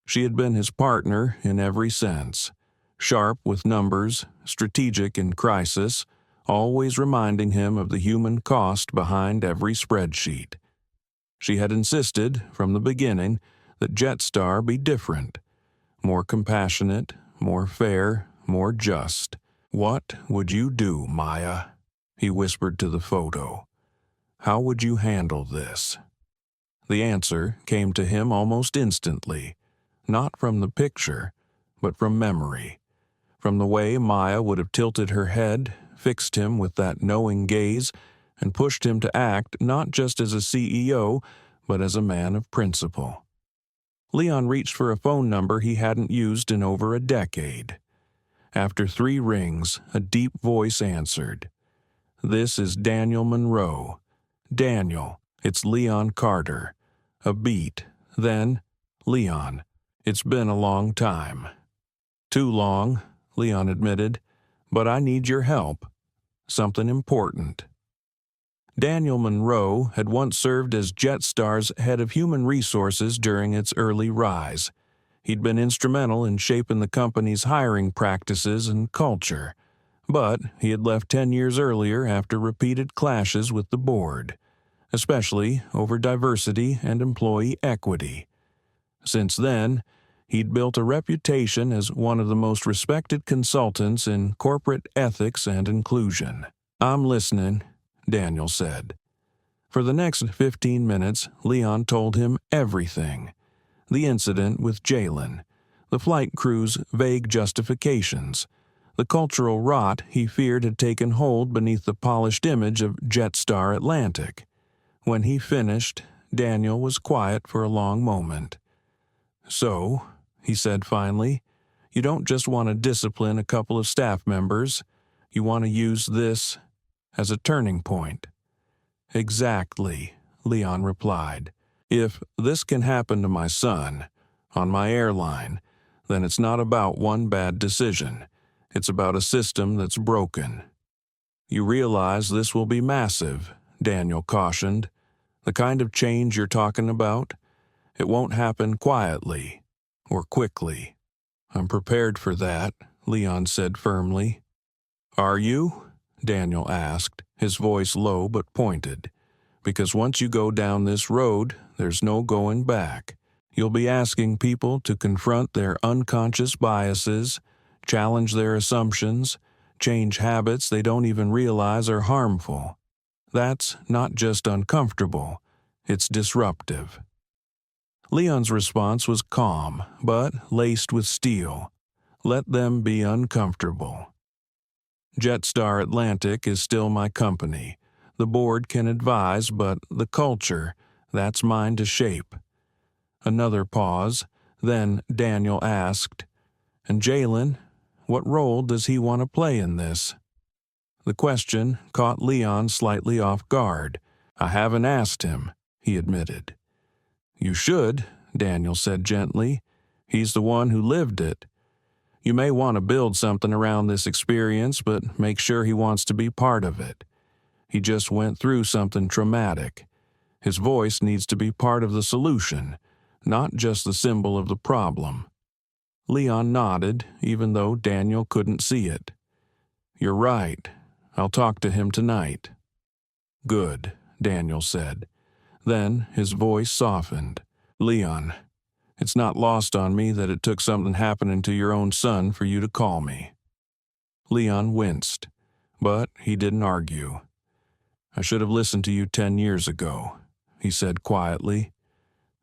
She had been his partner in every sense, sharp with numbers, strategic in crisis, always reminding him of the human cost behind every spreadsheet. She had insisted, from the beginning, that Jetstar be different, more compassionate, more fair, more just. "What would you do, Maya?" he whispered to the photo. "How would you handle this?" The answer came to him almost instantly, not from the picture, but from memory, from the way Maya would have tilted her head, fixed him with that knowing gaze, and pushed him to act not just as a CEO, but as a man of principle. Leon reached for a phone number he hadn't used in over a decade. After 3 rings, a deep voice answered. "This is Daniel Monroe." "Daniel, it's Leon Carter." A beat, then, "Leon, it's been a long time." "Too long," Leon admitted, "but I need your help. Something important." Daniel Monroe had once served as Jetstar's head of human resources during its early rise. He'd been instrumental in shaping the company's hiring practices and culture, but he had left 10 years earlier after repeated clashes with the board, especially over diversity and employee equity. Since then, he'd built a reputation as one of the most respected consultants in corporate ethics and inclusion. "I'm listening," Daniel said. For the next 15 minutes, Leon told him everything. The incident with Jalen, the flight crew's vague justifications, the cultural rot he feared had taken hold beneath the polished image of Jetstar Atlantic. When he finished, Daniel was quiet for a long moment. "So," he said finally, "you don't just want to discipline a couple of staff members. You want to use this as a turning point." "Exactly," Leon replied. "If this can happen to my son, on my airline, then it's not about one bad decision. It's about a system that's broken." "You realize this will be massive," Daniel cautioned. "The kind of change you're talking about, it won't happen quietly or quickly." "I'm prepared for that," Leon said firmly. "Are you?" Daniel asked, his voice low but pointed. "Because once you go down this road, there's no going back. You'll be asking people to confront their unconscious biases, challenge their assumptions, change habits they don't even realize are harmful. That's not just uncomfortable, it's disruptive." Leon's response was calm, but laced with steel. "Let them be uncomfortable. Jetstar Atlantic is still my company. The board can advise, but the culture, that's mine to shape." Another pause, then Daniel asked, "And Jalen, what role does he want to play in this?" The question caught Leon slightly off guard. "I haven't asked him," he admitted. "You should," Daniel said gently. "He's the one who lived it. You may want to build something around this experience, but make sure he wants to be part of it. He just went through something traumatic. His voice needs to be part of the solution, not just the symbol of the problem." Leon nodded, even though Daniel couldn't see it. "You're right. I'll talk to him tonight." "Good," Daniel said. Then his voice softened. "Leon, it's not lost on me that it took something happening to your own son for you to call me." Leon winced, but he didn't argue. "I should have listened to you 10 years ago," he said quietly.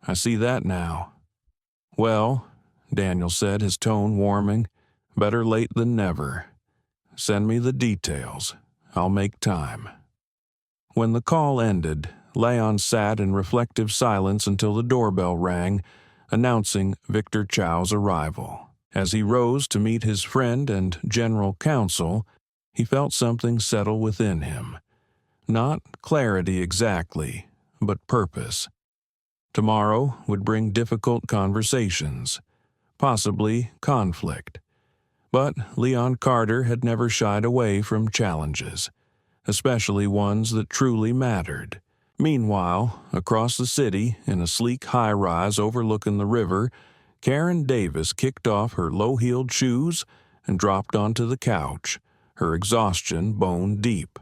"I see that now." "Well," Daniel said, his tone warming, "better late than never. Send me the details. I'll make time." When the call ended, Leon sat in reflective silence until the doorbell rang, announcing Victor Chow's arrival. As he rose to meet his friend and general counsel, he felt something settle within him. Not clarity exactly, but purpose. Tomorrow would bring difficult conversations, possibly conflict. But Leon Carter had never shied away from challenges, especially ones that truly mattered. Meanwhile, across the city, in a sleek high-rise overlooking the river, Karen Davis kicked off her low-heeled shoes and dropped onto the couch, her exhaustion bone deep.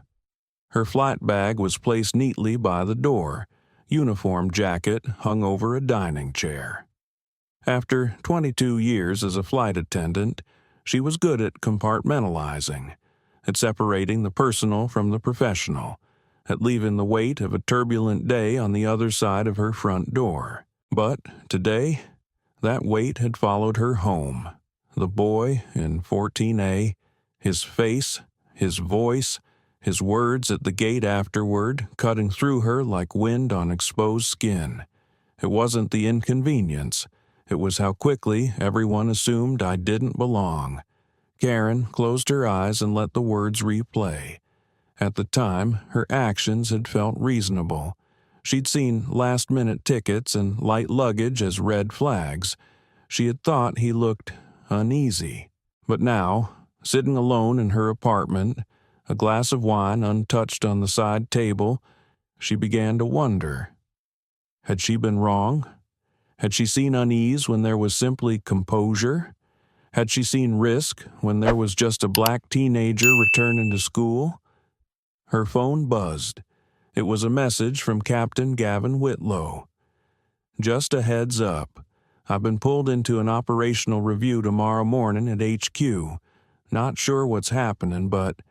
Her flight bag was placed neatly by the door, uniform jacket hung over a dining chair. After 22 years as a flight attendant, she was good at compartmentalizing, at separating the personal from the professional, at leaving the weight of a turbulent day on the other side of her front door. But today, that weight had followed her home. The boy in 14A, his face, his voice, his words at the gate afterward, cutting through her like wind on exposed skin. It wasn't the inconvenience. It was how quickly everyone assumed I didn't belong. Karen closed her eyes and let the words replay. At the time, her actions had felt reasonable. She'd seen last-minute tickets and light luggage as red flags. She had thought he looked uneasy. But now, sitting alone in her apartment, a glass of wine untouched on the side table, she began to wonder. Had she been wrong? Had she seen unease when there was simply composure? Had she seen risk when there was just a black teenager returning to school? Her phone buzzed. It was a message from Captain Gavin Whitlow. "Just a heads up. I've been pulled into an operational review tomorrow morning at HQ. Not sure what's happening, but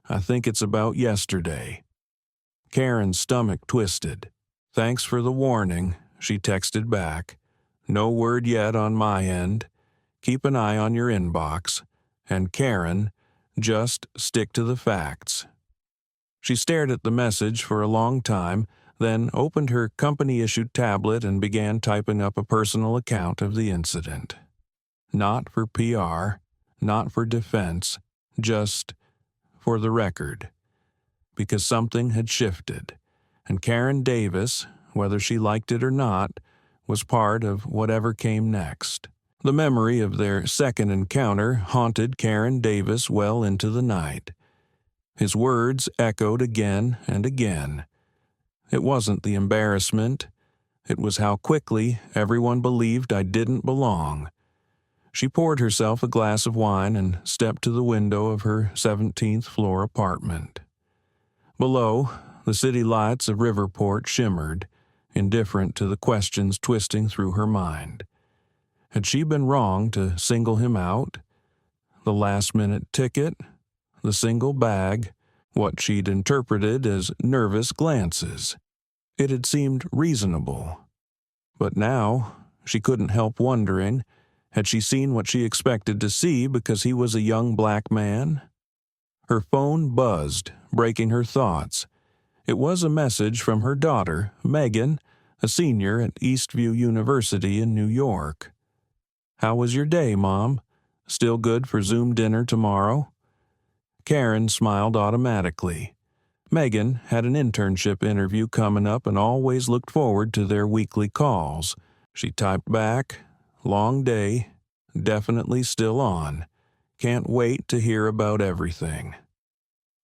I think it's about yesterday." Karen's stomach twisted. "Thanks for the warning," she texted back. "No word yet on my end. Keep an eye on your inbox. And Karen, just stick to the facts." She stared at the message for a long time, then opened her company-issued tablet and began typing up a personal account of the incident. Not for PR, not for defense, just for the record. Because something had shifted, and Karen Davis, whether she liked it or not, was part of whatever came next. The memory of their second encounter haunted Karen Davis well into the night. His words echoed again and again. It wasn't the embarrassment. It was how quickly everyone believed I didn't belong. She poured herself a glass of wine and stepped to the window of her 17th floor apartment. Below, the city lights of Riverport shimmered, indifferent to the questions twisting through her mind. Had she been wrong to single him out? The last-minute ticket? The single bag? What she'd interpreted as nervous glances? It had seemed reasonable. But now, she couldn't help wondering, had she seen what she expected to see because he was a young black man? Her phone buzzed, breaking her thoughts. It was a message from her daughter, Megan, a senior at Eastview University in New York. "How was your day, Mom? Still good for Zoom dinner tomorrow?" Karen smiled automatically. Megan had an internship interview coming up and always looked forward to their weekly calls. She typed back, "Long day, definitely still on. Can't wait to hear about everything."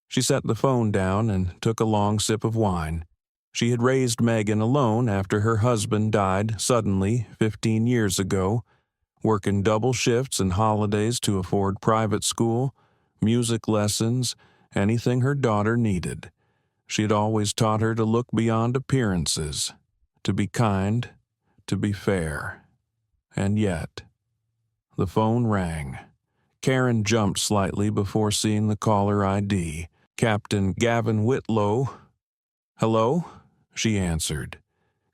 She set the phone down and took a long sip of wine. She had raised Megan alone after her husband died suddenly 15 years ago, working double shifts and holidays to afford private school, music lessons, anything her daughter needed. She had always taught her to look beyond appearances, to be kind, to be fair. And yet, the phone rang. Karen jumped slightly before seeing the caller ID. Captain Gavin Whitlow. "Hello?" she answered.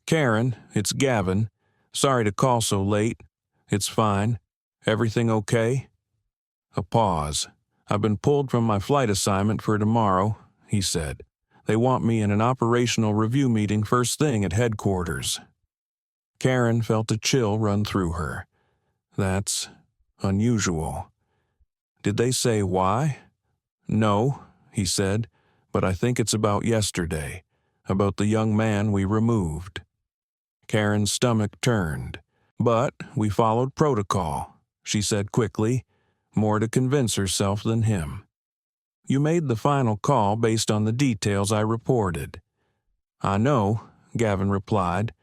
"Karen, it's Gavin. Sorry to call so late. It's fine. Everything okay?" A pause. "I've been pulled from my flight assignment for tomorrow," he said. "They want me in an operational review meeting first thing at headquarters." Karen felt a chill run through her. That's unusual. "Did they say why?" "No," he said, "but I think it's about yesterday, about the young man we removed." Karen's stomach turned. "But we followed protocol," she said quickly, more to convince herself than him. "You made the final call based on the details I reported." "I know," Gavin replied.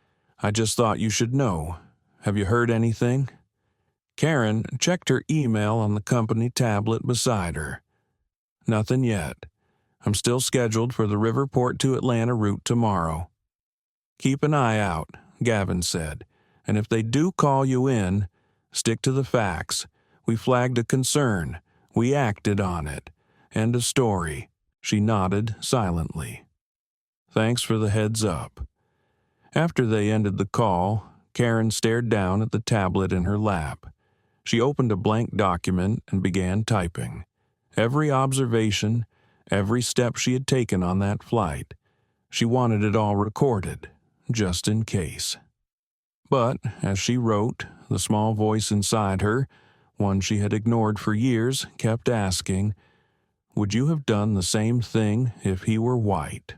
"I just thought you should know. Have you heard anything?" Karen checked her email on the company tablet beside her. "Nothing yet. I'm still scheduled for the Riverport to Atlanta route tomorrow." "Keep an eye out," Gavin said, "and if they do call you in, stick to the facts. We flagged a concern. We acted on it. End of story." She nodded silently. "Thanks for the heads up." After they ended the call, Karen stared down at the tablet in her lap. She opened a blank document and began typing. Every observation, every step she had taken on that flight. She wanted it all recorded, just in case. But, as she wrote, the small voice inside her, one she had ignored for years, kept asking, "Would you have done the same thing if he were white?"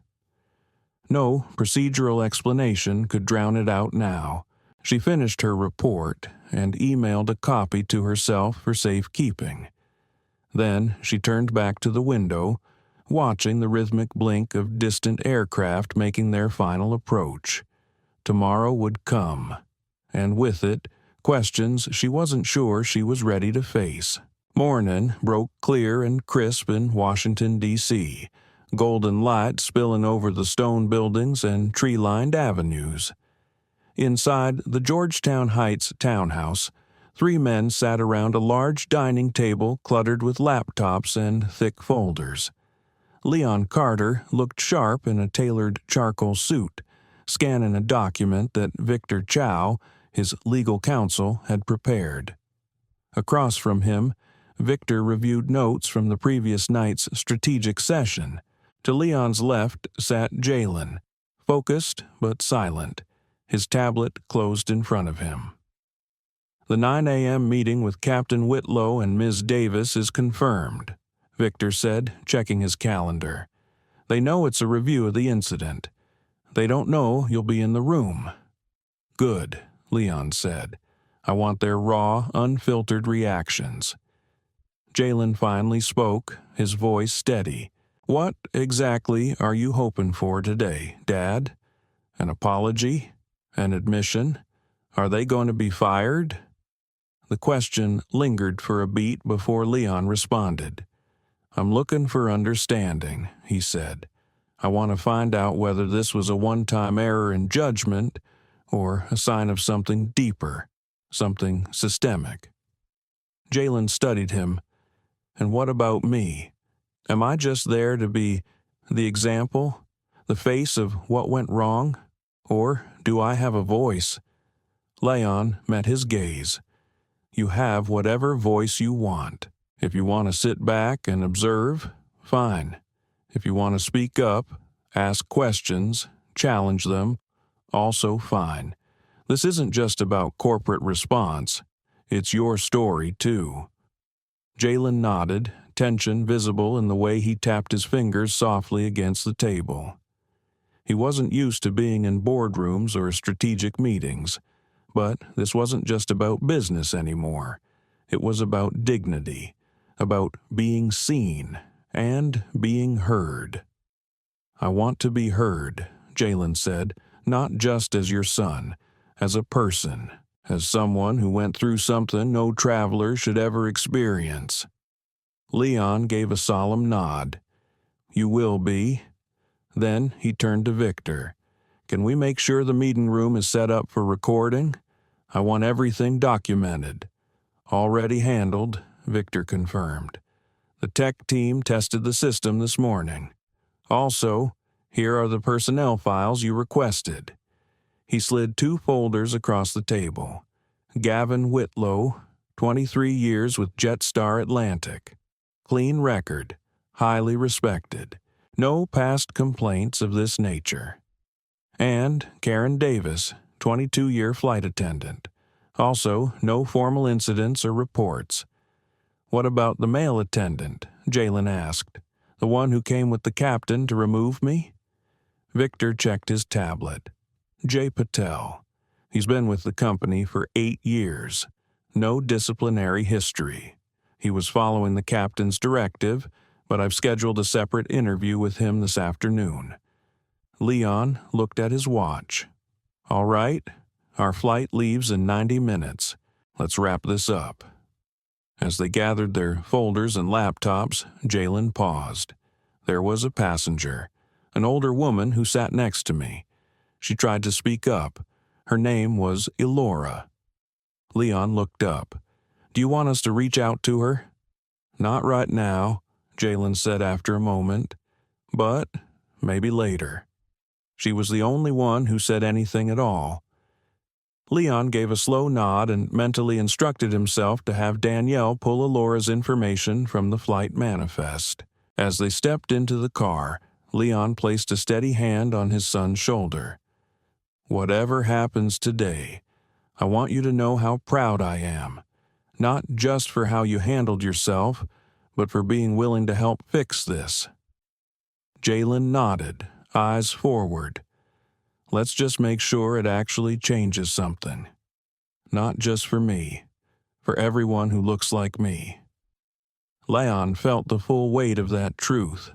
No procedural explanation could drown it out now. She finished her report and emailed a copy to herself for safekeeping. Then she turned back to the window, watching the rhythmic blink of distant aircraft making their final approach. Tomorrow would come. and with it, questions she wasn't sure she was ready to face. Morning broke clear and crisp in Washington, D.C., golden light spilling over the stone buildings and tree-lined avenues. Inside the Georgetown Heights townhouse, 3 men sat around a large dining table cluttered with laptops and thick folders. Leon Carter looked sharp in a tailored charcoal suit, scanning a document that Victor Chow, his legal counsel, had prepared. Across from him, Victor reviewed notes from the previous night's strategic session. To Leon's left sat Jalen, focused but silent, his tablet closed in front of him. The 9 a.m. meeting with Captain Whitlow and Ms. Davis is confirmed, Victor said, checking his calendar. They know it's a review of the incident. They don't know you'll be in the room. Good, Leon said. I want their raw, unfiltered reactions. Jalen finally spoke, his voice steady. What exactly are you hoping for today, Dad? An apology? An admission? Are they going to be fired? The question lingered for a beat before Leon responded. I'm looking for understanding, he said. I want to find out whether this was a one-time error in judgment or a sign of something deeper, something systemic. Jalen studied him. And what about me? Am I just there to be the example, the face of what went wrong? Or do I have a voice? Leon met his gaze. You have whatever voice you want. If you want to sit back and observe, fine. If you want to speak up, ask questions, challenge them, also fine. This isn't just about corporate response. It's your story, too. Jalen nodded, tension visible in the way he tapped his fingers softly against the table. He wasn't used to being in boardrooms or strategic meetings, but this wasn't just about business anymore. It was about dignity, about being seen and being heard. I want to be heard, Jalen said, not just as your son, as a person, as someone who went through something no traveler should ever experience. Leon gave a solemn nod. You will be. Then he turned to Victor. Can we make sure the meeting room is set up for recording? I want everything documented. Already handled, Victor confirmed. The tech team tested the system this morning. Also, here are the personnel files you requested. He slid 2 folders across the table. Gavin Whitlow, 23 years with Jetstar Atlantic. Clean record, highly respected. No past complaints of this nature. And Karen Davis, 22-year flight attendant. Also, no formal incidents or reports. What about the male attendant? Jalen asked. The one who came with the captain to remove me? Victor checked his tablet. Jay Patel. He's been with the company for 8 years. No disciplinary history. He was following the captain's directive, but I've scheduled a separate interview with him this afternoon. Leon looked at his watch. All right, our flight leaves in 90 minutes. Let's wrap this up. As they gathered their folders and laptops, Jalen paused. There was a passenger, an older woman who sat next to me. She tried to speak up. Her name was Elora. Leon looked up. Do you want us to reach out to her? Not right now, Jalen said after a moment. But maybe later. She was the only one who said anything at all. Leon gave a slow nod and mentally instructed himself to have Danielle pull Elora's information from the flight manifest. As they stepped into the car, Leon placed a steady hand on his son's shoulder. Whatever happens today, I want you to know how proud I am, not just for how you handled yourself, but for being willing to help fix this. Jalen nodded, eyes forward. Let's just make sure it actually changes something. Not just for me, for everyone who looks like me. Leon felt the full weight of that truth.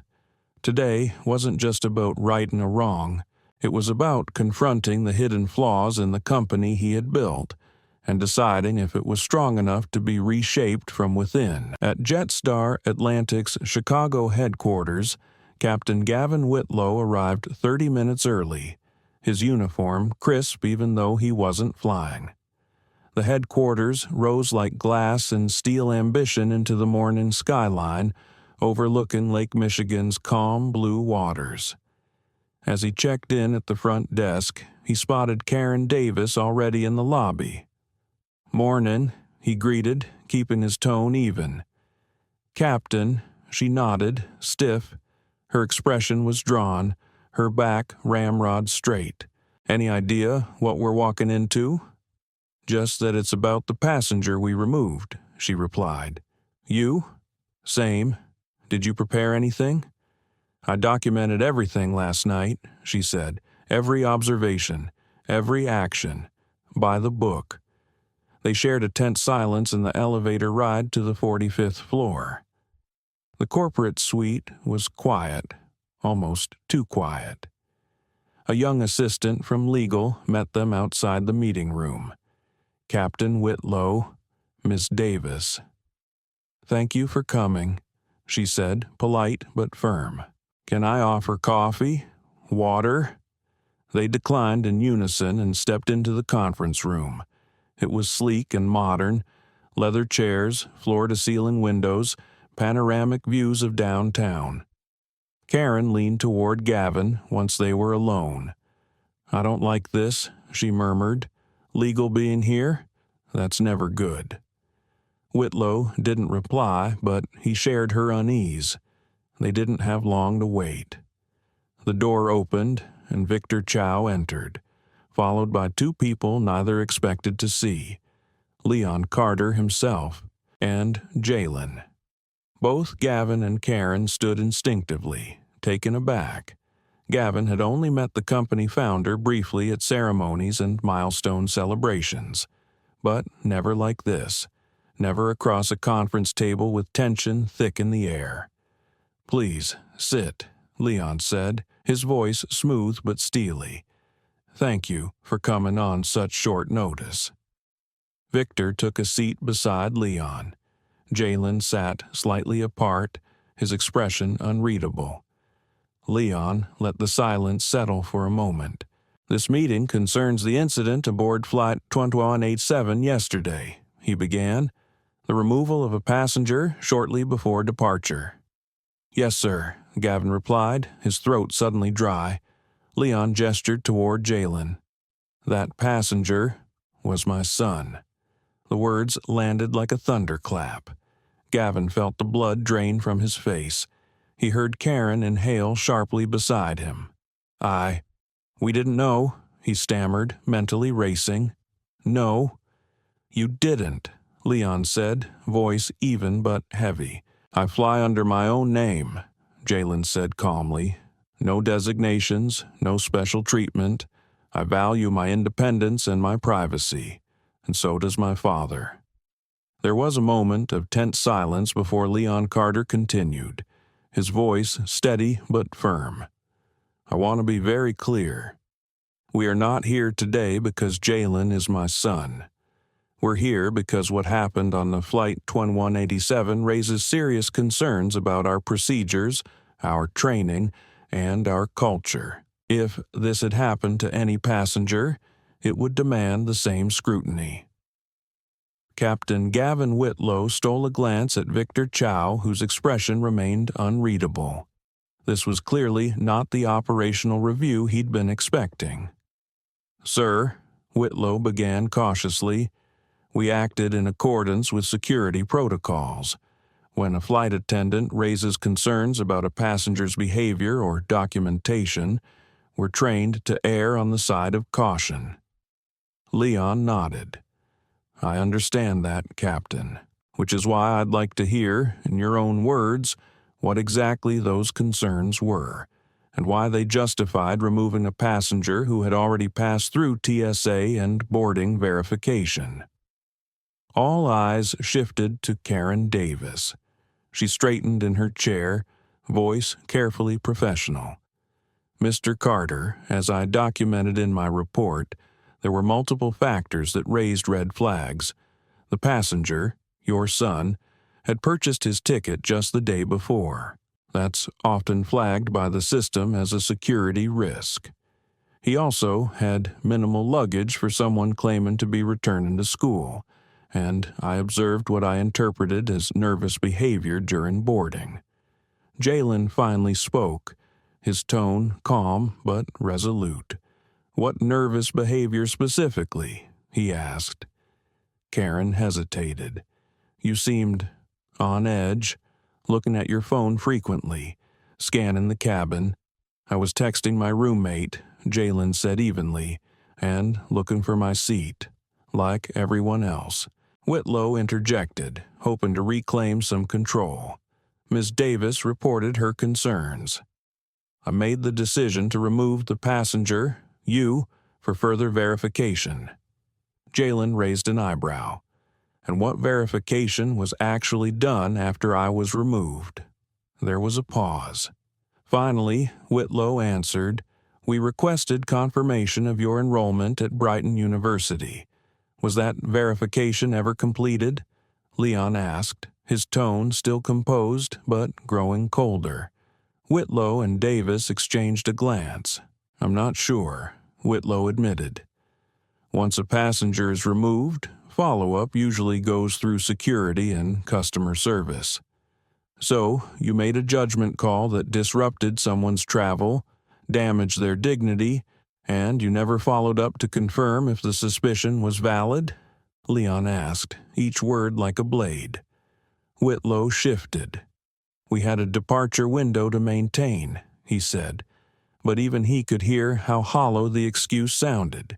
Today wasn't just about righting a wrong, It was about confronting the hidden flaws in the company he had built and deciding if it was strong enough to be reshaped from within. At Jetstar Atlantic's Chicago headquarters, Captain Gavin Whitlow arrived 30 minutes early, his uniform crisp even though he wasn't flying. The headquarters rose like glass and steel ambition into the morning skyline, overlooking Lake Michigan's calm blue waters. As he checked in at the front desk, he spotted Karen Davis already in the lobby. "Morning," he greeted, keeping his tone even. "Captain," she nodded, stiff. Her expression was drawn, her back ramrod straight. "Any idea what we're walking into?" "Just that it's about the passenger we removed," she replied. "You?" "Same. Did you prepare anything?" "I documented everything last night," she said. "Every observation, every action. By the book." They shared a tense silence in the elevator ride to the 45th floor. The corporate suite was quiet, almost too quiet. A young assistant from legal met them outside the meeting room. Captain Whitlow, Miss Davis. "Thank you for coming," she said, polite but firm. "Can I offer coffee? Water?" They declined in unison and stepped into the conference room. It was sleek and modern, leather chairs, floor-to-ceiling windows, panoramic views of downtown. Karen leaned toward Gavin once they were alone. "I don't like this," she murmured. "Legal being here? That's never good." Whitlow didn't reply, but he shared her unease. They didn't have long to wait. The door opened, and Victor Chow entered, followed by two people neither expected to see, Leon Carter himself and Jalen. Both Gavin and Karen stood instinctively, taken aback. Gavin had only met the company founder briefly at ceremonies and milestone celebrations, but never like this, never across a conference table with tension thick in the air. "Please, sit," Leon said, his voice smooth but steely. "Thank you for coming on such short notice." Victor took a seat beside Leon. Jalen sat slightly apart, his expression unreadable. Leon let the silence settle for a moment. "This meeting concerns the incident aboard Flight 2187 yesterday," he began. "The removal of a passenger shortly before departure." "Yes, sir," Gavin replied, his throat suddenly dry. Leon gestured toward Jalen. "That passenger was my son." The words landed like a thunderclap. Gavin felt the blood drain from his face. He heard Karen inhale sharply beside him. We didn't know," he stammered, mentally racing. "No." "You didn't," Leon said, voice even but heavy. "I fly under my own name," Jalen said calmly. "No designations, no special treatment. I value my independence and my privacy, and so does my father." There was a moment of tense silence before Leon Carter continued, his voice steady but firm. "I want to be very clear. We are not here today because Jalen is my son. We're here because what happened on the Flight 2187 raises serious concerns about our procedures, our training, and our culture. If this had happened to any passenger, it would demand the same scrutiny." Captain Gavin Whitlow stole a glance at Victor Chow, whose expression remained unreadable. This was clearly not the operational review he'd been expecting. "Sir," Whitlow began cautiously, "we acted in accordance with security protocols. When a flight attendant raises concerns about a passenger's behavior or documentation, we're trained to err on the side of caution." Leon nodded. "I understand that, Captain, which is why I'd like to hear, in your own words, what exactly those concerns were, and why they justified removing a passenger who had already passed through TSA and boarding verification." All eyes shifted to Karen Davis. She straightened in her chair, voice carefully professional. Mr. Carter, as I documented in my report, there were multiple factors that raised red flags. The passenger, your son, had purchased his ticket just the day before. That's often flagged by the system as a security risk. He also had minimal luggage for someone claiming to be returning to school, and I observed what I interpreted as nervous behavior during boarding. Jalen finally spoke, his tone calm but resolute. "What nervous behavior specifically?" he asked. Karen hesitated. "You seemed on edge, looking at your phone frequently, scanning the cabin. I was texting my roommate," Jalen said evenly, "and looking for my seat, like everyone else." Whitlow interjected, hoping to reclaim some control. Ms. Davis reported her concerns. "I made the decision to remove the passenger, you, for further verification." Jalen raised an eyebrow. "And what verification was actually done after I was removed?" There was a pause. Finally, Whitlow answered, "We requested confirmation of your enrollment at Brighton University." "Was that verification ever completed?" Leon asked, his tone still composed but growing colder. Whitlow and Davis exchanged a glance. "I'm not sure," Whitlow admitted. "Once a passenger is removed, follow-up usually goes through security and customer service." "So, you made a judgment call that disrupted someone's travel, damaged their dignity, and you never followed up to confirm if the suspicion was valid?" Leon asked, each word like a blade. Whitlow shifted. "We had a departure window to maintain," he said, but even he could hear how hollow the excuse sounded.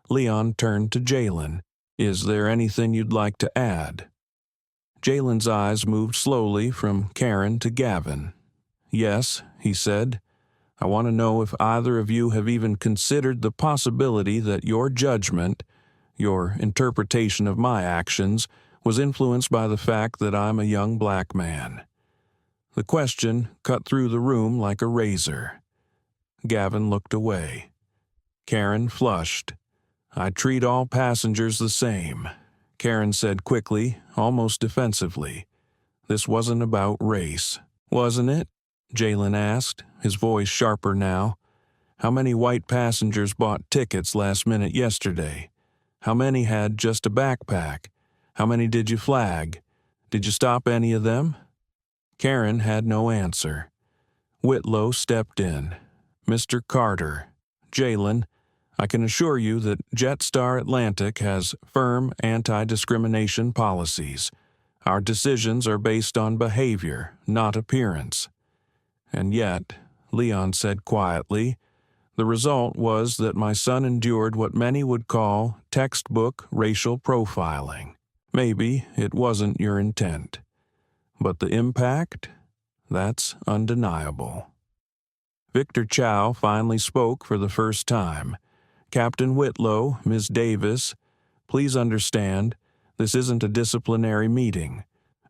Leon turned to Jalen. "Is there anything you'd like to add?" Jalen's eyes moved slowly from Karen to Gavin. "Yes," he said. "I want to know if either of you have even considered the possibility that your judgment, your interpretation of my actions, was influenced by the fact that I'm a young black man." The question cut through the room like a razor. Gavin looked away. Karen flushed. "I treat all passengers the same," Karen said quickly, almost defensively. "This wasn't about race." "Wasn't it?" Jalen asked, his voice sharper now. "How many white passengers bought tickets last minute yesterday? How many had just a backpack? How many did you flag? Did you stop any of them?" Karen had no answer. Whitlow stepped in. "Mr. Carter, Jalen, I can assure you that Jetstar Atlantic has firm anti-discrimination policies. Our decisions are based on behavior, not appearance." "And yet," Leon said quietly, "the result was that my son endured what many would call textbook racial profiling. Maybe it wasn't your intent. But the impact? That's undeniable." Victor Chow finally spoke for the first time. "Captain Whitlow, Ms. Davis, please understand, this isn't a disciplinary meeting.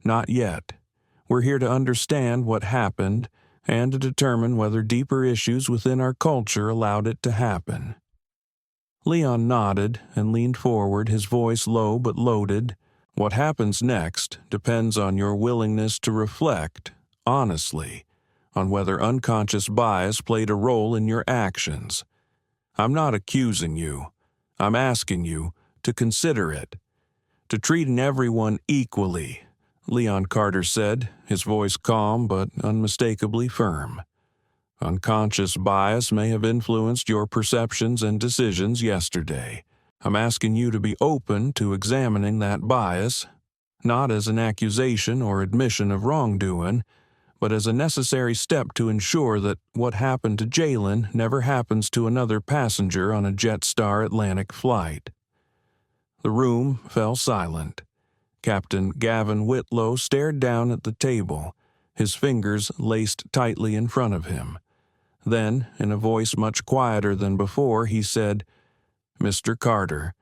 Not yet. We're here to understand what happened and to determine whether deeper issues within our culture allowed it to happen." Leon nodded and leaned forward, his voice low but loaded. "What happens next depends on your willingness to reflect, honestly, on whether unconscious bias played a role in your actions. I'm not accusing you. I'm asking you to consider it. To treating everyone equally," Leon Carter said, his voice calm but unmistakably firm. "Unconscious bias may have influenced your perceptions and decisions yesterday. I'm asking you to be open to examining that bias, not as an accusation or admission of wrongdoing, but as a necessary step to ensure that what happened to Jalen never happens to another passenger on a Jetstar Atlantic flight." The room fell silent. Captain Gavin Whitlow stared down at the table, his fingers laced tightly in front of him. Then, in a voice much quieter than before, he said, "Mr. Carter,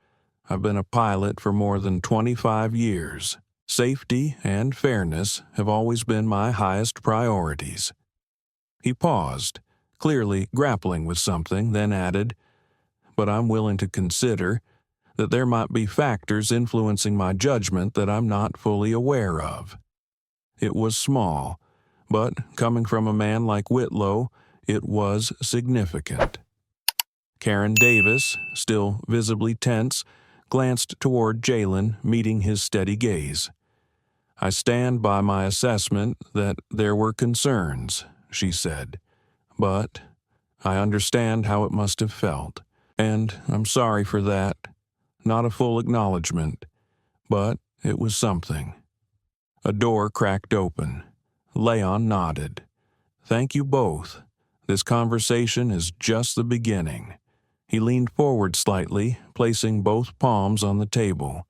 I've been a pilot for more than 25 years. Safety and fairness have always been my highest priorities." He paused, clearly grappling with something, then added, "But I'm willing to consider that there might be factors influencing my judgment that I'm not fully aware of." It was small, but coming from a man like Whitlow, it was significant. Karen Davis, still visibly tense, glanced toward Jalen, meeting his steady gaze. "I stand by my assessment that there were concerns," she said, "but I understand how it must have felt, and I'm sorry for that. Not a full acknowledgement, but it was something." A door cracked open. Leon nodded. "Thank you both. This conversation is just the beginning." He leaned forward slightly, placing both palms on the table.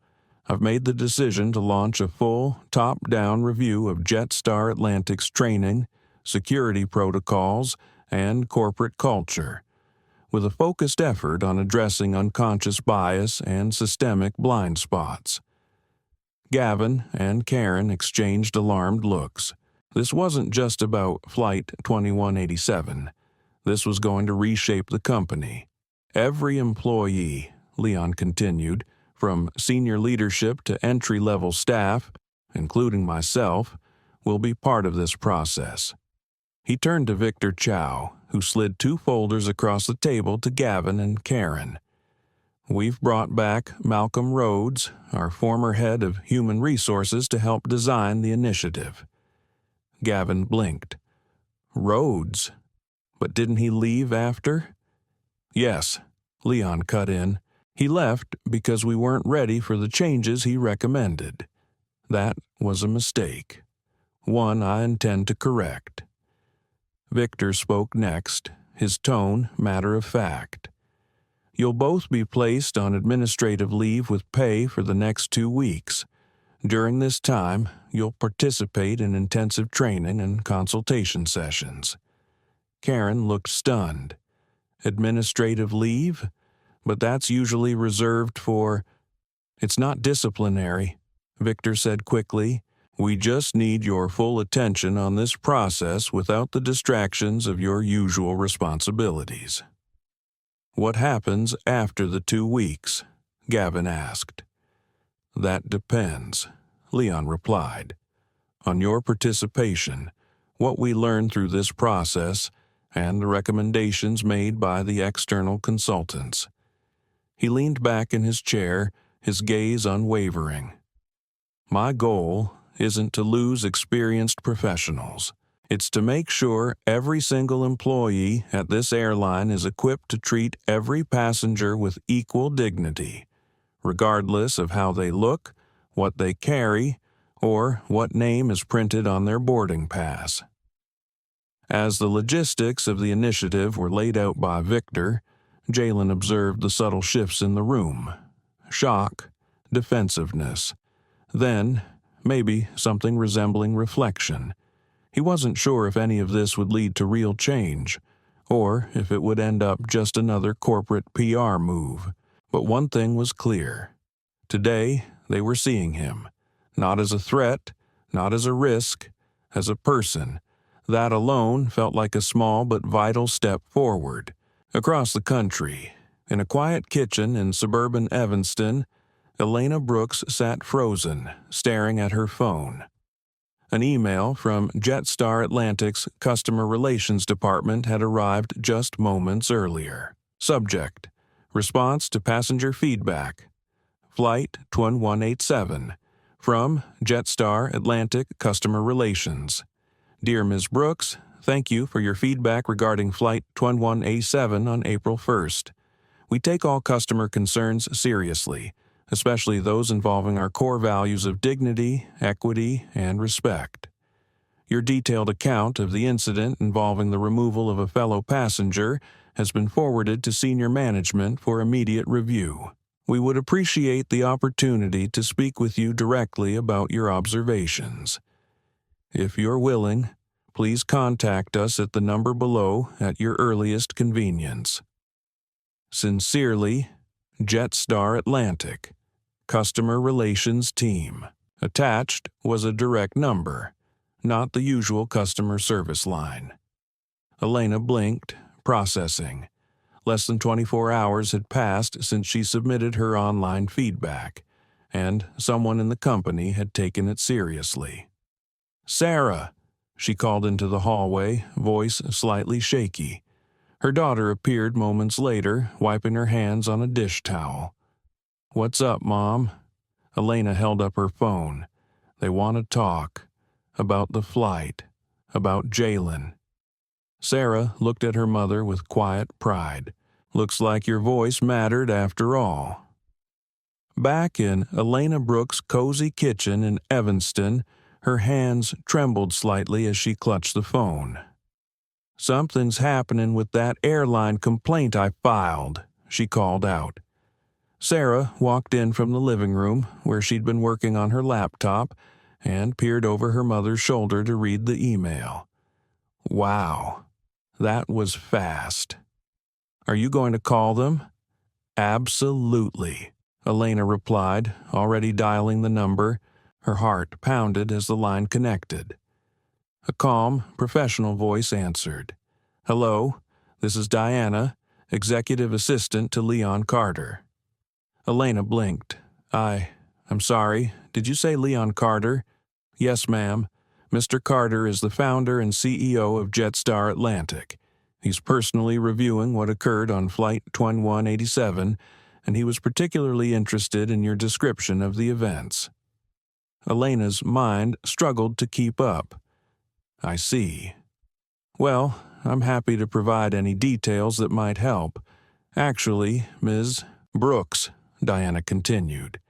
"I've made the decision to launch a full, top-down review of Jetstar Atlantic's training, security protocols, and corporate culture, with a focused effort on addressing unconscious bias and systemic blind spots." Gavin and Karen exchanged alarmed looks. This wasn't just about Flight 2187. This was going to reshape the company. "Every employee," Leon continued, "from senior leadership to entry-level staff, including myself, will be part of this process." He turned to Victor Chow, who slid 2 folders across the table to Gavin and Karen. "We've brought back Malcolm Rhodes, our former head of human resources, to help design the initiative." Gavin blinked. "Rhodes? But didn't he leave after?" "Yes," Leon cut in. "He left because we weren't ready for the changes he recommended. That was a mistake. One I intend to correct." Victor spoke next, his tone matter of fact. "You'll both be placed on administrative leave with pay for the next 2 weeks. During this time, you'll participate in intensive training and consultation sessions." Karen looked stunned. "Administrative leave? But that's usually reserved for—" "It's not disciplinary," Victor said quickly. "We just need your full attention on this process without the distractions of your usual responsibilities." "What happens after the 2 weeks?" Gavin asked. "That depends," Leon replied, "on your participation, what we learn through this process, and the recommendations made by the external consultants." He leaned back in his chair, his gaze unwavering. "My goal isn't to lose experienced professionals. It's to make sure every single employee at this airline is equipped to treat every passenger with equal dignity, regardless of how they look, what they carry, or what name is printed on their boarding pass." As the logistics of the initiative were laid out by Victor, Jalen observed the subtle shifts in the room. Shock, defensiveness, then maybe something resembling reflection. He wasn't sure if any of this would lead to real change, or if it would end up just another corporate PR move. But one thing was clear. Today, they were seeing him, not as a threat, not as a risk, as a person. That alone felt like a small but vital step forward. Across the country, in a quiet kitchen in suburban Evanston, Elena Brooks sat frozen, staring at her phone. An email from Jetstar Atlantic's Customer Relations Department had arrived just moments earlier. Subject: Response to passenger feedback. Flight 2187. From Jetstar Atlantic Customer Relations. Dear Ms. Brooks, thank you for your feedback regarding Flight 2187 on April 1st. We take all customer concerns seriously, especially those involving our core values of dignity, equity, and respect. Your detailed account of the incident involving the removal of a fellow passenger has been forwarded to senior management for immediate review. We would appreciate the opportunity to speak with you directly about your observations. If you're willing, please contact us at the number below at your earliest convenience. Sincerely, Jetstar Atlantic, Customer Relations Team. Attached was a direct number, not the usual customer service line. Elena blinked, processing. Less than 24 hours had passed since she submitted her online feedback, and someone in the company had taken it seriously. "Sarah," she called into the hallway, voice slightly shaky. Her daughter appeared moments later, wiping her hands on a dish towel. "What's up, Mom?" Elena held up her phone. "They want to talk. About the flight. About Jalen." Sarah looked at her mother with quiet pride. "Looks like your voice mattered after all." Back in Elena Brooks' cozy kitchen in Evanston, her hands trembled slightly as she clutched the phone. "Something's happening with that airline complaint I filed," she called out. Sarah walked in from the living room, where she'd been working on her laptop, and peered over her mother's shoulder to read the email. Wow, that was fast. "Are you going to call them?" "Absolutely," Elena replied, already dialing the number. Her heart pounded as the line connected. A calm, professional voice answered. "Hello, this is Diana, executive assistant to Leon Carter." Elena blinked. I'm sorry, did you say Leon Carter?" "Yes, ma'am. Mr. Carter is the founder and CEO of Jetstar Atlantic. He's personally reviewing what occurred on Flight 2187, and he was particularly interested in your description of the events." Elena's mind struggled to keep up. "I see. Well, I'm happy to provide any details that might help. Actually, Ms. Brooks," Diana continued,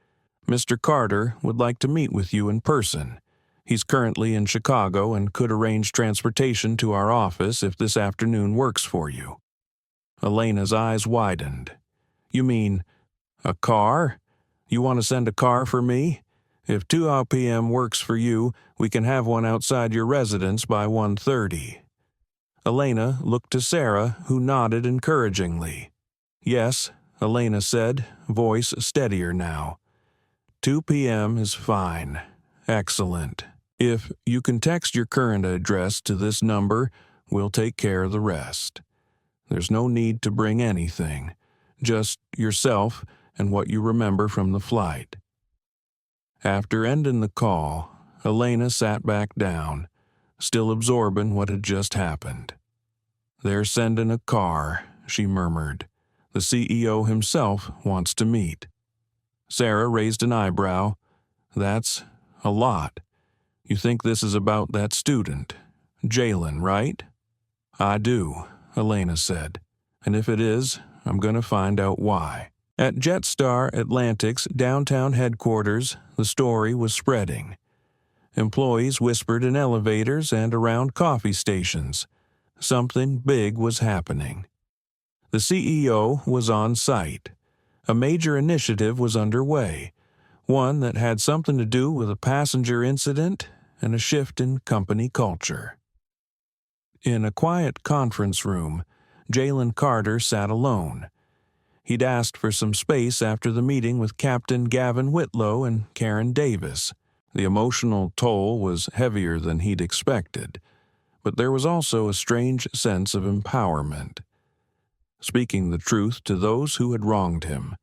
"Mr. Carter would like to meet with you in person. He's currently in Chicago and could arrange transportation to our office if this afternoon works for you." Elena's eyes widened. "You mean a car? You want to send a car for me? If 2 p.m. works for you, we can have one outside your residence by 1:30. Elena looked to Sarah, who nodded encouragingly. "Yes," Elena said, voice steadier now. 2 p.m. is fine. Excellent. If you can text your current address to this number, we'll take care of the rest. There's no need to bring anything, just yourself and what you remember from the flight." After ending the call, Elena sat back down, still absorbing what had just happened. "They're sending a car," she murmured. "The CEO himself wants to meet." Sarah raised an eyebrow. "That's a lot. You think this is about that student, Jalen, right?" "I do," Elena said. "And if it is, I'm going to find out why." At Jetstar Atlantic's downtown headquarters, the story was spreading. Employees whispered in elevators and around coffee stations. Something big was happening. The CEO was on site. A major initiative was underway, one that had something to do with a passenger incident and a shift in company culture. In a quiet conference room, Jalen Carter sat alone. He'd asked for some space after the meeting with Captain Gavin Whitlow and Karen Davis. The emotional toll was heavier than he'd expected, but there was also a strange sense of empowerment. Speaking the truth to those who had wronged him,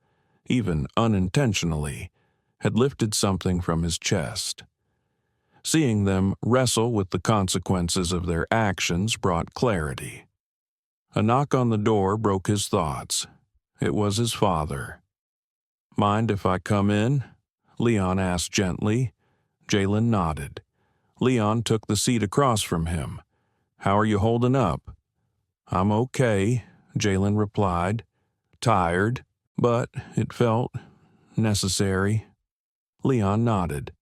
even unintentionally, had lifted something from his chest. Seeing them wrestle with the consequences of their actions brought clarity. A knock on the door broke his thoughts. It was his father. "Mind if I come in?" Leon asked gently. Jalen nodded. Leon took the seat across from him. "How are you holding up?" "I'm okay," Jalen replied. "Tired, but it felt necessary." Leon nodded.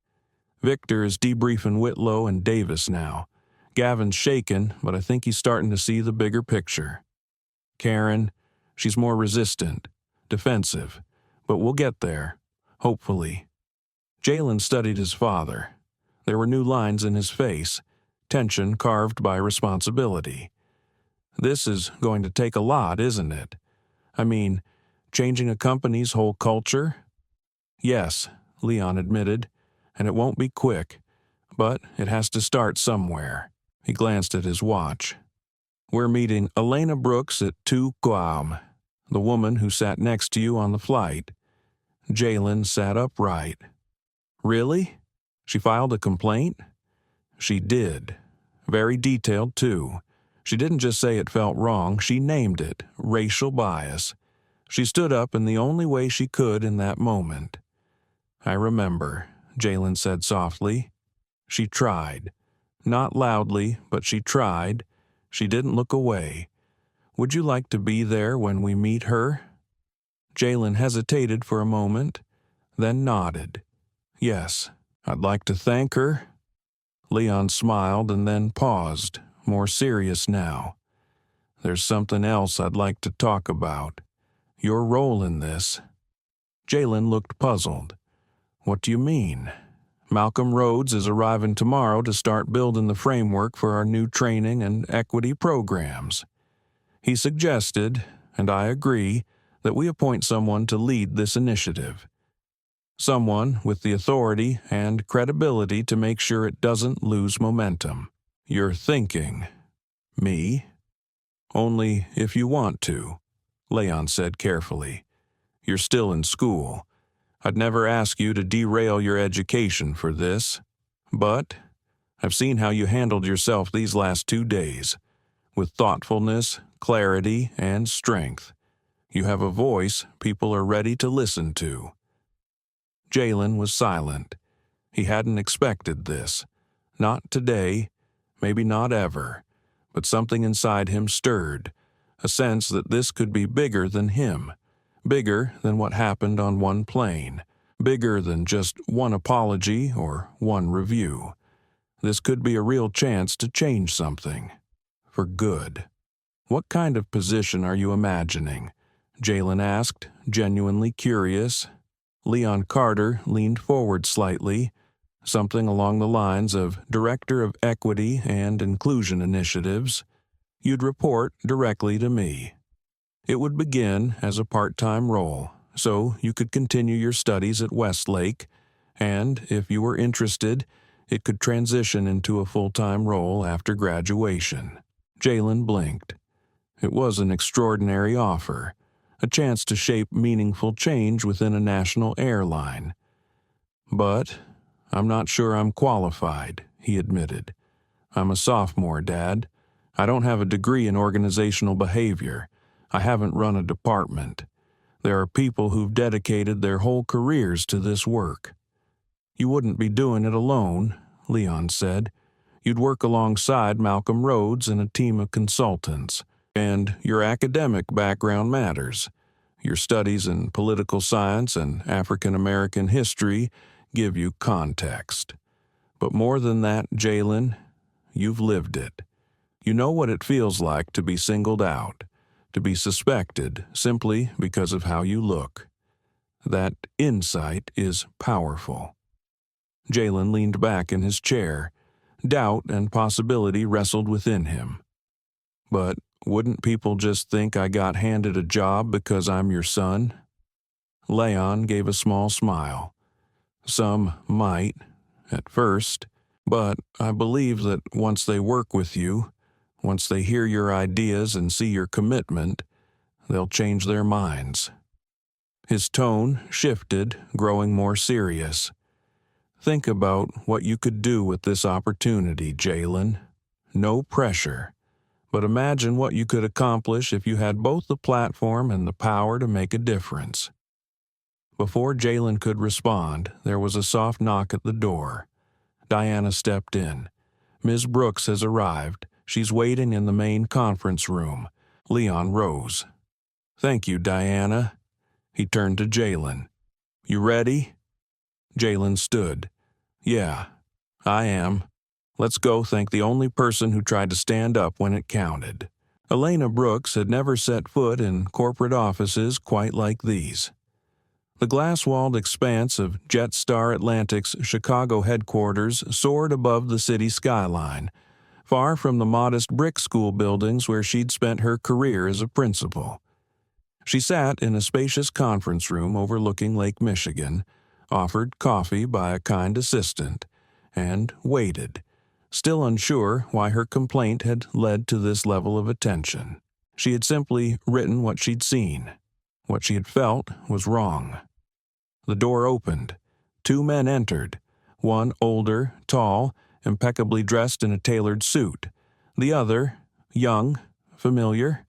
"Victor is debriefing Whitlow and Davis now. Gavin's shaken, but I think he's starting to see the bigger picture. Karen, she's more resistant, defensive, but we'll get there, hopefully." Jalen studied his father. There were new lines in his face, tension carved by responsibility. "This is going to take a lot, isn't it? I mean, changing a company's whole culture?" "Yes," Leon admitted, "and it won't be quick, but it has to start somewhere." He glanced at his watch. We're meeting Elena Brooks at 2 Guam, the woman who sat next to you on the flight." Jalen sat upright. "Really? She filed a complaint?" "She did. Very detailed, too. She didn't just say it felt wrong, she named it, racial bias. She stood up in the only way she could in that moment." "I remember," Jalen said softly. "She tried. Not loudly, but she tried. She didn't look away. Would you like to be there when we meet her?" Jalen hesitated for a moment, then nodded. "Yes, I'd like to thank her." Leon smiled and then paused, more serious now. "There's something else I'd like to talk about. Your role in this." Jalen looked puzzled. "What do you mean?" "Malcolm Rhodes is arriving tomorrow to start building the framework for our new training and equity programs. He suggested, and I agree, that we appoint someone to lead this initiative. Someone with the authority and credibility to make sure it doesn't lose momentum. You're thinking, me? Only if you want to," Leon said carefully. "You're still in school. I'd never ask you to derail your education for this. But I've seen how you handled yourself these last 2 days, with thoughtfulness, clarity, and strength. You have a voice people are ready to listen to." Jalen was silent. He hadn't expected this. Not today, maybe not ever, but something inside him stirred, a sense that this could be bigger than him, bigger than what happened on one plane, bigger than just one apology or one review. This could be a real chance to change something, for good. "What kind of position are you imagining?" Jalen asked, genuinely curious. Leon Carter leaned forward slightly, something along the lines of Director of Equity and Inclusion Initiatives. "You'd report directly to me. It would begin as a part-time role, so you could continue your studies at Westlake, and if you were interested, it could transition into a full-time role after graduation." Jalen blinked. It was an extraordinary offer, a chance to shape meaningful change within a national airline. "But I'm not sure I'm qualified," he admitted. "I'm a sophomore, Dad. I don't have a degree in organizational behavior. I haven't run a department. There are people who've dedicated their whole careers to this work." "You wouldn't be doing it alone," Leon said. "You'd work alongside Malcolm Rhodes and a team of consultants. And your academic background matters. Your studies in political science and African American history give you context. But more than that, Jalen, you've lived it. You know what it feels like to be singled out, to be suspected simply because of how you look. That insight is powerful." Jalen leaned back in his chair. Doubt and possibility wrestled within him. "But wouldn't people just think I got handed a job because I'm your son?" Leon gave a small smile. "Some might, at first, but I believe that once they work with you, once they hear your ideas and see your commitment, they'll change their minds." His tone shifted, growing more serious. "Think about what you could do with this opportunity, Jalen. No pressure. But imagine what you could accomplish if you had both the platform and the power to make a difference." Before Jalen could respond, there was a soft knock at the door. Diana stepped in. "Ms. Brooks has arrived. She's waiting in the main conference room." Leon rose. "Thank you, Diana." He turned to Jalen. "You ready?" Jalen stood. "Yeah, I am. Let's go thank the only person who tried to stand up when it counted." Elena Brooks had never set foot in corporate offices quite like these. The glass-walled expanse of Jetstar Atlantic's Chicago headquarters soared above the city skyline, far from the modest brick school buildings where she'd spent her career as a principal. She sat in a spacious conference room overlooking Lake Michigan, offered coffee by a kind assistant, and waited, still unsure why her complaint had led to this level of attention. She had simply written what she'd seen. What she had felt was wrong. The door opened. 2 men entered, one older, tall, impeccably dressed in a tailored suit. The other, young, familiar.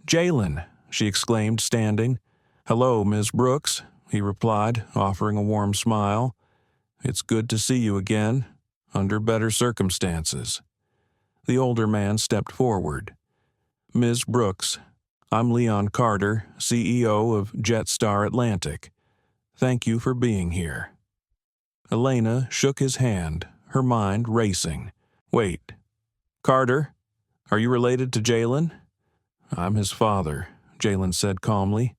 "Jalen," she exclaimed, standing. "Hello, Miss Brooks," he replied, offering a warm smile. "It's good to see you again, under better circumstances." The older man stepped forward. "Ms. Brooks, I'm Leon Carter, CEO of Jetstar Atlantic. Thank you for being here." Elena shook his hand, her mind racing. "Wait, Carter? Are you related to Jalen?" "I'm his father," Jalen said calmly.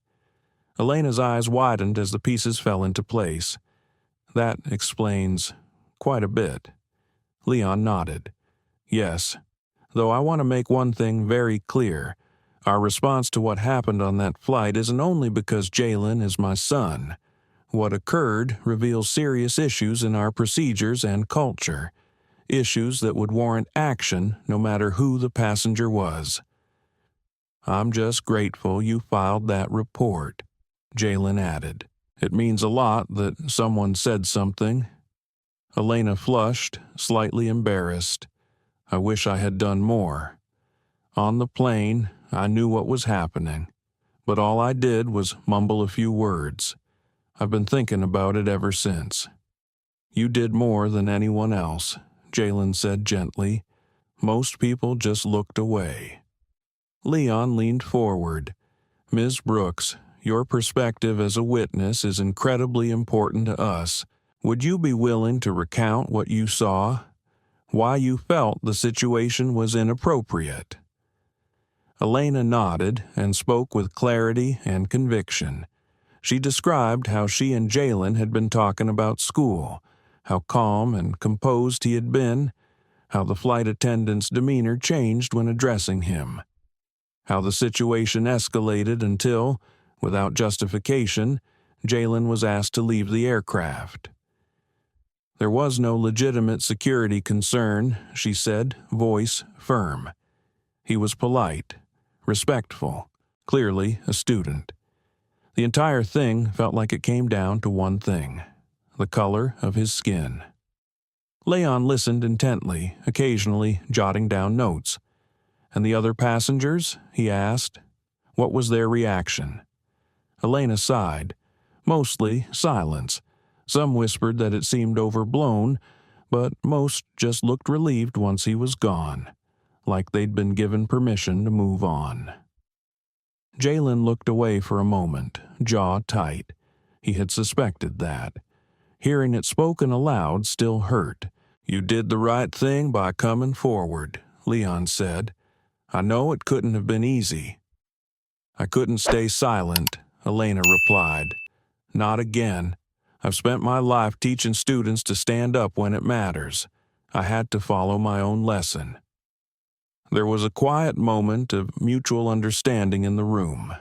Elena's eyes widened as the pieces fell into place. "That explains quite a bit." Leon nodded. "Yes, though I want to make one thing very clear. Our response to what happened on that flight isn't only because Jalen is my son. What occurred reveals serious issues in our procedures and culture, issues that would warrant action no matter who the passenger was." "I'm just grateful you filed that report," Jalen added. "It means a lot that someone said something." Elena flushed, slightly embarrassed. "I wish I had done more. On the plane, I knew what was happening, but all I did was mumble a few words. I've been thinking about it ever since." "You did more than anyone else," Jalen said gently. "Most people just looked away." Leon leaned forward. "Ms. Brooks, your perspective as a witness is incredibly important to us. Would you be willing to recount what you saw? Why you felt the situation was inappropriate?" Elena nodded and spoke with clarity and conviction. She described how she and Jalen had been talking about school, how calm and composed he had been, how the flight attendant's demeanor changed when addressing him, how the situation escalated until, without justification, Jalen was asked to leave the aircraft. There was no legitimate security concern, she said, voice firm. He was polite, respectful, clearly a student. The entire thing felt like it came down to one thing: the color of his skin. Leon listened intently, occasionally jotting down notes. "And the other passengers?" he asked. "What was their reaction?" Elena sighed. Mostly silence. Some whispered that it seemed overblown, but most just looked relieved once he was gone, like they'd been given permission to move on. Jalen looked away for a moment, jaw tight. He had suspected that. Hearing it spoken aloud still hurt. "You did the right thing by coming forward," Leon said. "I know it couldn't have been easy." "I couldn't stay silent," Elena replied. "Not again. I've spent my life teaching students to stand up when it matters. I had to follow my own lesson." There was a quiet moment of mutual understanding in the room.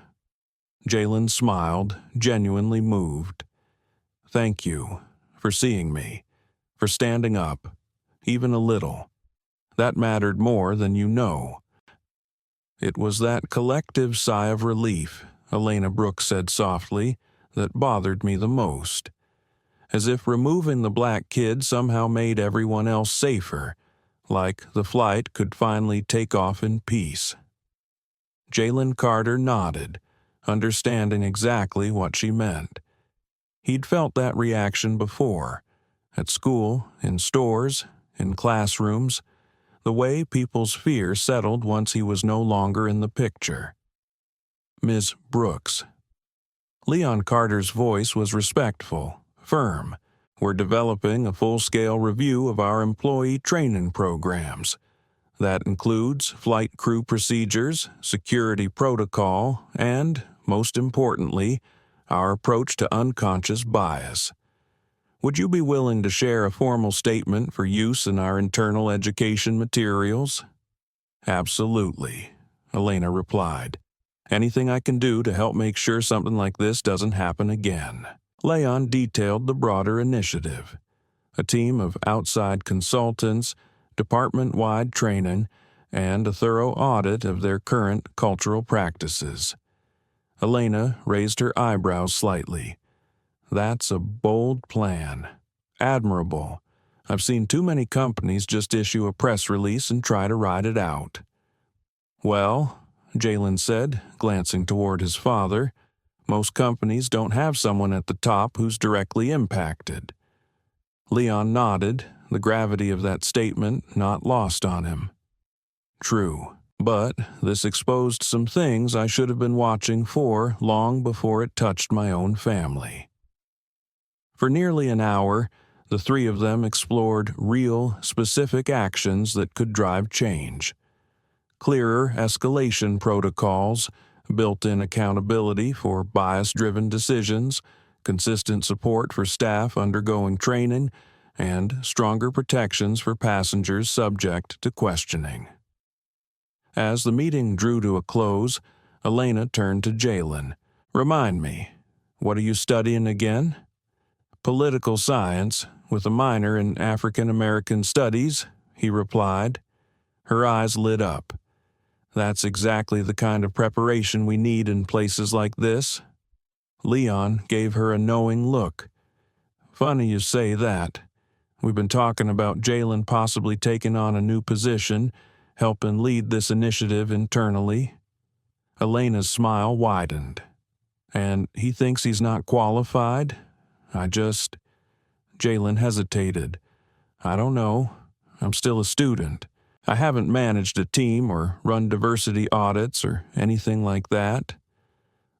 Jalen smiled, genuinely moved. "Thank you for seeing me, for standing up, even a little. That mattered more than you know." "It was that collective sigh of relief," Elena Brooks said softly, "that bothered me the most. As if removing the black kid somehow made everyone else safer, like the flight could finally take off in peace." Jalen Carter nodded, understanding exactly what she meant. He'd felt that reaction before, at school, in stores, in classrooms, the way people's fear settled once he was no longer in the picture. "Ms. Brooks." Leon Carter's voice was respectful, firm. "We're developing a full-scale review of our employee training programs. That includes flight crew procedures, security protocol, and, most importantly, our approach to unconscious bias. Would you be willing to share a formal statement for use in our internal education materials?" "Absolutely," Elena replied. "Anything I can do to help make sure something like this doesn't happen again." Leon detailed the broader initiative. A team of outside consultants, department-wide training, and a thorough audit of their current cultural practices. Elena raised her eyebrows slightly. That's a bold plan. Admirable. I've seen too many companies just issue a press release and try to ride it out. Well, Jalen said, glancing toward his father, most companies don't have someone at the top who's directly impacted. Leon nodded, the gravity of that statement not lost on him. True, but this exposed some things I should have been watching for long before it touched my own family. For nearly an hour, the three of them explored real, specific actions that could drive change. Clearer escalation protocols, built-in accountability for bias-driven decisions, consistent support for staff undergoing training, and stronger protections for passengers subject to questioning. As the meeting drew to a close, Elena turned to Jalen. "Remind me, what are you studying again?" "Political science, with a minor in African American studies," he replied. Her eyes lit up. "That's exactly the kind of preparation we need in places like this." Leon gave her a knowing look. "Funny you say that. We've been talking about Jalen possibly taking on a new position, helping lead this initiative internally." Elena's smile widened. "And he thinks he's not qualified? Jalen hesitated. "I don't know. I'm still a student. I haven't managed a team or run diversity audits or anything like that."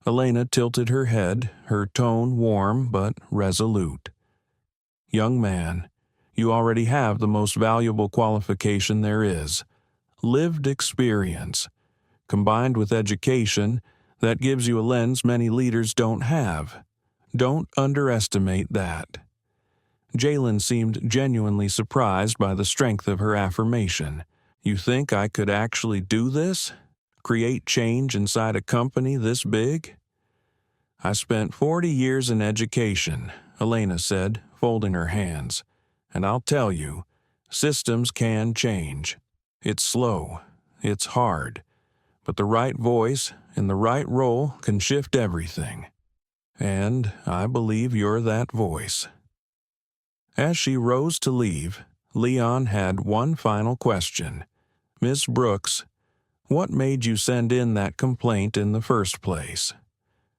Elena tilted her head, her tone warm but resolute. "Young man, you already have the most valuable qualification there is. Lived experience. Combined with education, that gives you a lens many leaders don't have. Don't underestimate that." Jalen seemed genuinely surprised by the strength of her affirmation. "You think I could actually do this? Create change inside a company this big?" "I spent 40 years in education," Elena said, folding her hands. "And I'll tell you, systems can change. It's slow, it's hard, but the right voice in the right role can shift everything. And I believe you're that voice." As she rose to leave, Leon had one final question. "Miss Brooks, what made you send in that complaint in the first place?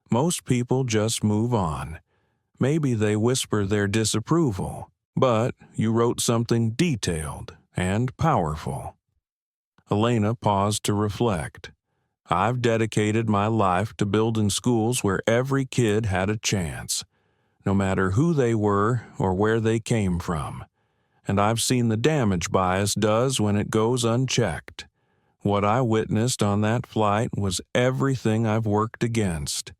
Most people just move on. Maybe they whisper their disapproval, but you wrote something detailed and powerful." Elena paused to reflect. "I've dedicated my life to building schools where every kid had a chance, no matter who they were or where they came from. And I've seen the damage bias does when it goes unchecked. What I witnessed on that flight was everything I've worked against.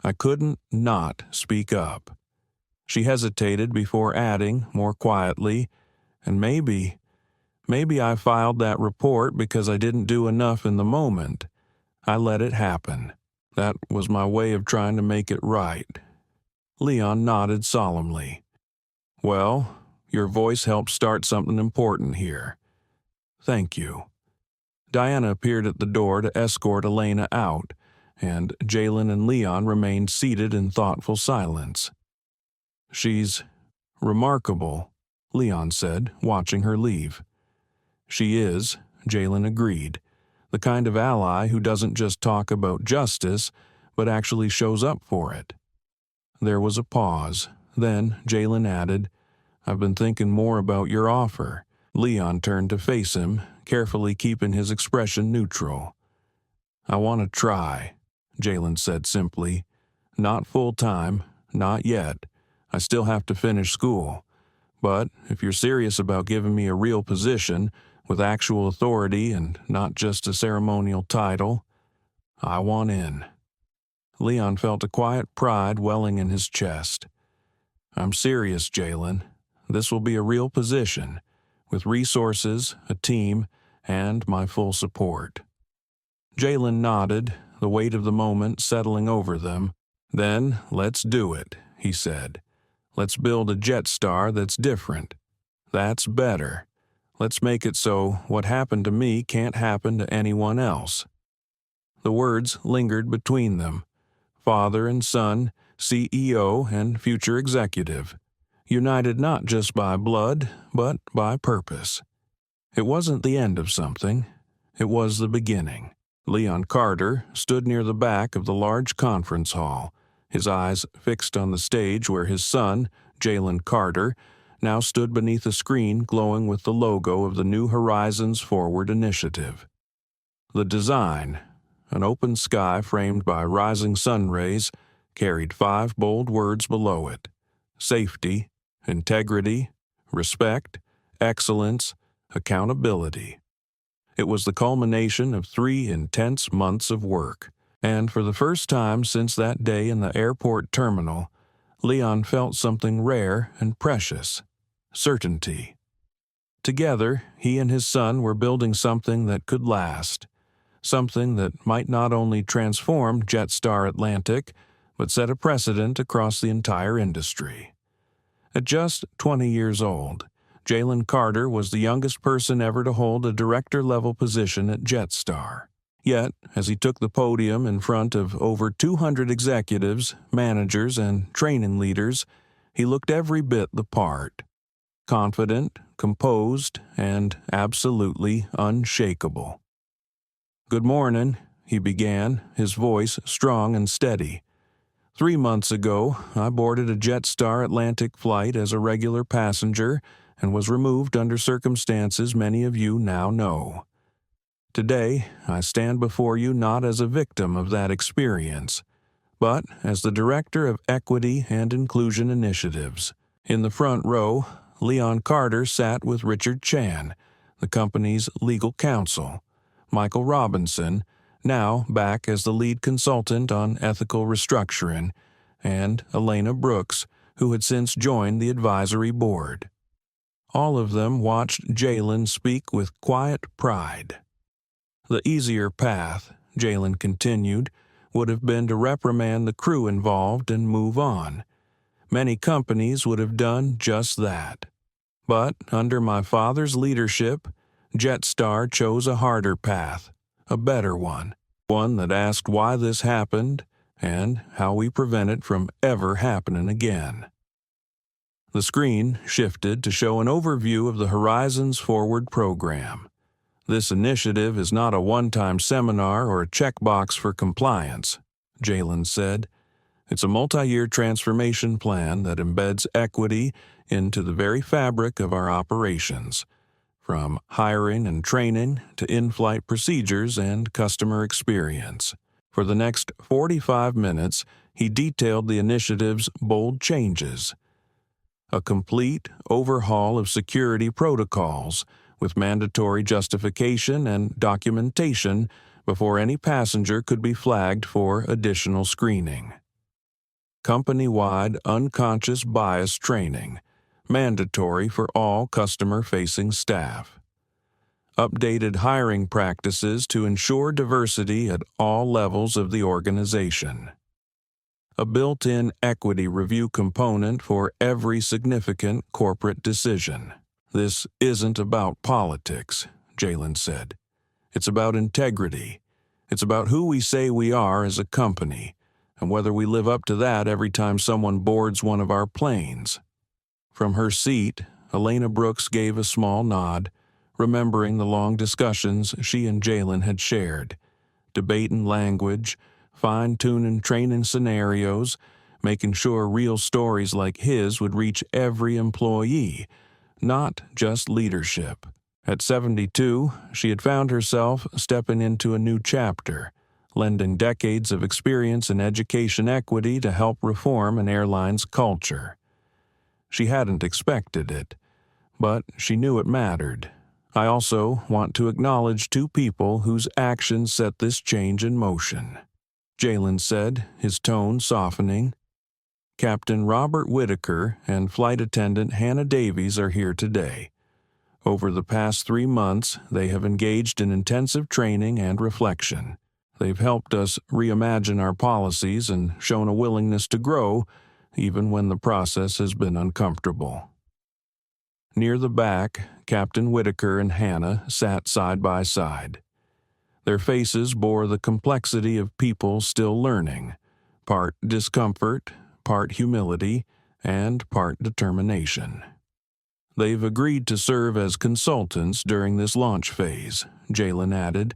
I couldn't not speak up." She hesitated before adding, more quietly, "And maybe I filed that report because I didn't do enough in the moment. I let it happen. That was my way of trying to make it right." Leon nodded solemnly. "Well, your voice helped start something important here. Thank you." Diana appeared at the door to escort Elena out, and Jalen and Leon remained seated in thoughtful silence. "She's remarkable," Leon said, watching her leave. "She is," Jalen agreed, "the kind of ally who doesn't just talk about justice, but actually shows up for it." There was a pause. Then Jalen added, "I've been thinking more about your offer." Leon turned to face him, carefully keeping his expression neutral. "I want to try," Jalen said simply. "Not full-time, not yet. I still have to finish school. But if you're serious about giving me a real position, with actual authority and not just a ceremonial title, I want in." Leon felt a quiet pride welling in his chest. "I'm serious, Jalen. This will be a real position, with resources, a team, and my full support." Jalen nodded, the weight of the moment settling over them. "Then let's do it," he said. "Let's build a jet star that's different. That's better. Let's make it so what happened to me can't happen to anyone else." The words lingered between them. Father and son, CEO and future executive, united not just by blood, but by purpose. It wasn't the end of something. It was the beginning. Leon Carter stood near the back of the large conference hall, his eyes fixed on the stage where his son, Jalen Carter, now stood beneath a screen glowing with the logo of the New Horizons Forward initiative. The design, an open sky framed by rising sun rays, carried 5 bold words below it: safety, integrity, respect, excellence, accountability. It was the culmination of 3 intense months of work, and for the first time since that day in the airport terminal, Leon felt something rare and precious: certainty. Together, he and his son were building something that could last, something that might not only transform Jetstar Atlantic, but set a precedent across the entire industry. At just 20 years old, Jalen Carter was the youngest person ever to hold a director-level position at Jetstar. Yet, as he took the podium in front of over 200 executives, managers, and training leaders, he looked every bit the part. Confident, composed, and absolutely unshakable. "Good morning," he began, his voice strong and steady. 3 months ago, I boarded a Jetstar Atlantic flight as a regular passenger and was removed under circumstances many of you now know. Today, I stand before you not as a victim of that experience, but as the Director of Equity and Inclusion Initiatives. In the front row, Leon Carter sat with Richard Chan, the company's legal counsel, Michael Robinson, now back as the lead consultant on ethical restructuring, and Elena Brooks, who had since joined the advisory board. All of them watched Jalen speak with quiet pride. The easier path, Jalen continued, would have been to reprimand the crew involved and move on. Many companies would have done just that. But under my father's leadership, Jetstar chose a harder path, a better one that asked why this happened and how we prevent it from ever happening again. The screen shifted to show an overview of the Horizons Forward program. This initiative is not a one-time seminar or a checkbox for compliance, Jalen said. It's a multi-year transformation plan that embeds equity into the very fabric of our operations, from hiring and training to in-flight procedures and customer experience. For the next 45 minutes, he detailed the initiative's bold changes. A complete overhaul of security protocols, with mandatory justification and documentation before any passenger could be flagged for additional screening. Company-wide unconscious bias training, mandatory for all customer-facing staff. Updated hiring practices to ensure diversity at all levels of the organization. A built-in equity review component for every significant corporate decision. This isn't about politics, Jalen said. It's about integrity. It's about who we say we are as a company, and whether we live up to that every time someone boards one of our planes. From her seat, Elena Brooks gave a small nod, remembering the long discussions she and Jalen had shared, debating language, fine-tuning training scenarios, making sure real stories like his would reach every employee, not just leadership. At 72, she had found herself stepping into a new chapter, lending decades of experience in education equity to help reform an airline's culture. She hadn't expected it, but she knew it mattered. I also want to acknowledge 2 people whose actions set this change in motion, Jalen said, his tone softening. Captain Robert Whitaker and Flight Attendant Hannah Davies are here today. Over the past 3 months, they have engaged in intensive training and reflection. They've helped us reimagine our policies and shown a willingness to grow, even when the process has been uncomfortable. Near the back, Captain Whitaker and Hannah sat side by side. Their faces bore the complexity of people still learning, part discomfort, part humility, and part determination. "They've agreed to serve as consultants during this launch phase," Jalen added,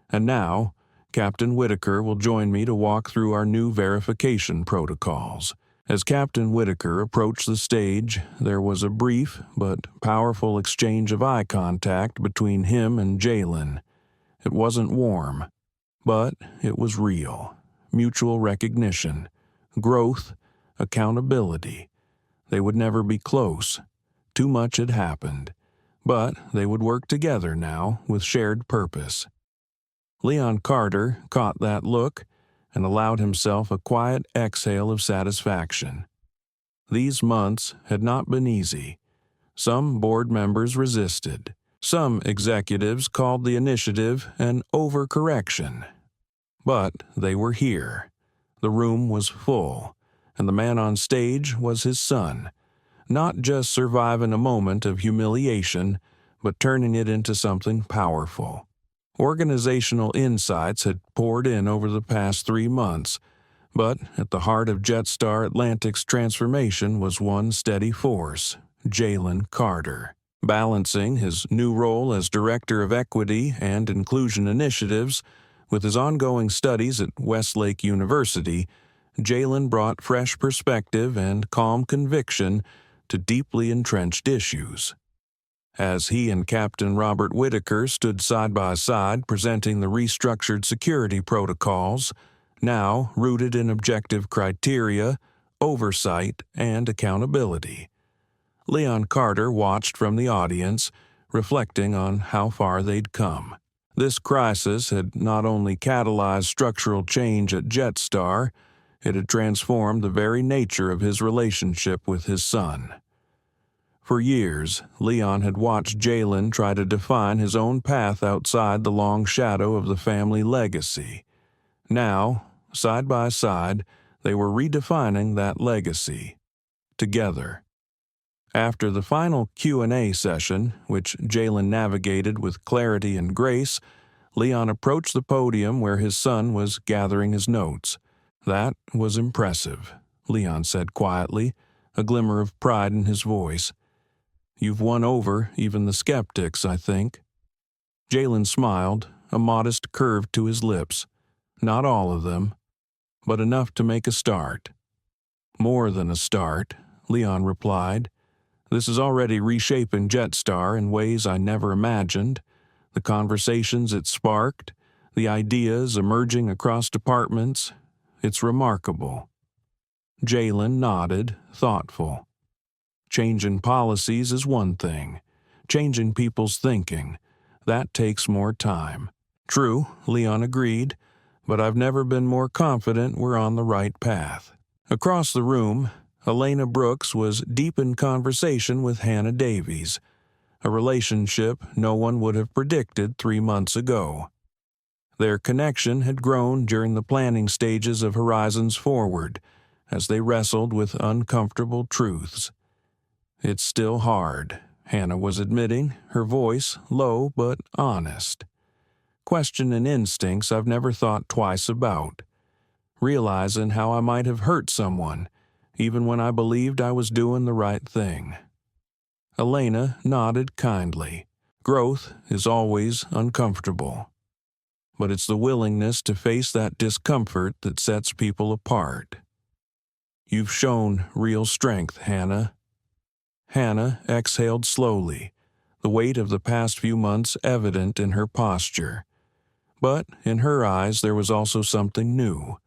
"and now Captain Whitaker will join me to walk through our new verification protocols." As Captain Whitaker approached the stage, there was a brief but powerful exchange of eye contact between him and Jalen. It wasn't warm, but it was real. Mutual recognition, growth, accountability. They would never be close. Too much had happened. But they would work together now with shared purpose. Leon Carter caught that look and allowed himself a quiet exhale of satisfaction. These months had not been easy. Some board members resisted. Some executives called the initiative an overcorrection. But they were here. The room was full, and the man on stage was his son, not just surviving a moment of humiliation, but turning it into something powerful. Organizational insights had poured in over the past 3 months, but at the heart of Jetstar Atlantic's transformation was one steady force: Jalen Carter. Balancing his new role as Director of Equity and Inclusion Initiatives with his ongoing studies at Westlake University, Jalen brought fresh perspective and calm conviction to deeply entrenched issues. As he and Captain Robert Whitaker stood side by side presenting the restructured security protocols, now rooted in objective criteria, oversight, and accountability, Leon Carter watched from the audience, reflecting on how far they'd come. This crisis had not only catalyzed structural change at Jetstar, it had transformed the very nature of his relationship with his son. For years, Leon had watched Jalen try to define his own path outside the long shadow of the family legacy. Now, side by side, they were redefining that legacy, together. After the final Q&A session, which Jalen navigated with clarity and grace, Leon approached the podium where his son was gathering his notes. "That was impressive," Leon said quietly, a glimmer of pride in his voice. "You've won over even the skeptics, I think." Jalen smiled, a modest curve to his lips. "Not all of them, but enough to make a start." "More than a start," Leon replied. "This is already reshaping Jetstar in ways I never imagined. The conversations it sparked, the ideas emerging across departments, it's remarkable." Jalen nodded, thoughtful. Changing policies is one thing. Changing people's thinking, that takes more time. "True," Leon agreed, "but I've never been more confident we're on the right path." Across the room, Elena Brooks was deep in conversation with Hannah Davies, a relationship no one would have predicted 3 months ago. Their connection had grown during the planning stages of Horizons Forward, as they wrestled with uncomfortable truths. "It's still hard," Hannah was admitting, her voice low but honest. "Questioning instincts I've never thought twice about. Realizing how I might have hurt someone, even when I believed I was doing the right thing." Elena nodded kindly. "Growth is always uncomfortable. But it's the willingness to face that discomfort that sets people apart. You've shown real strength, Hannah." Hannah exhaled slowly, the weight of the past few months evident in her posture. But in her eyes there was also something new: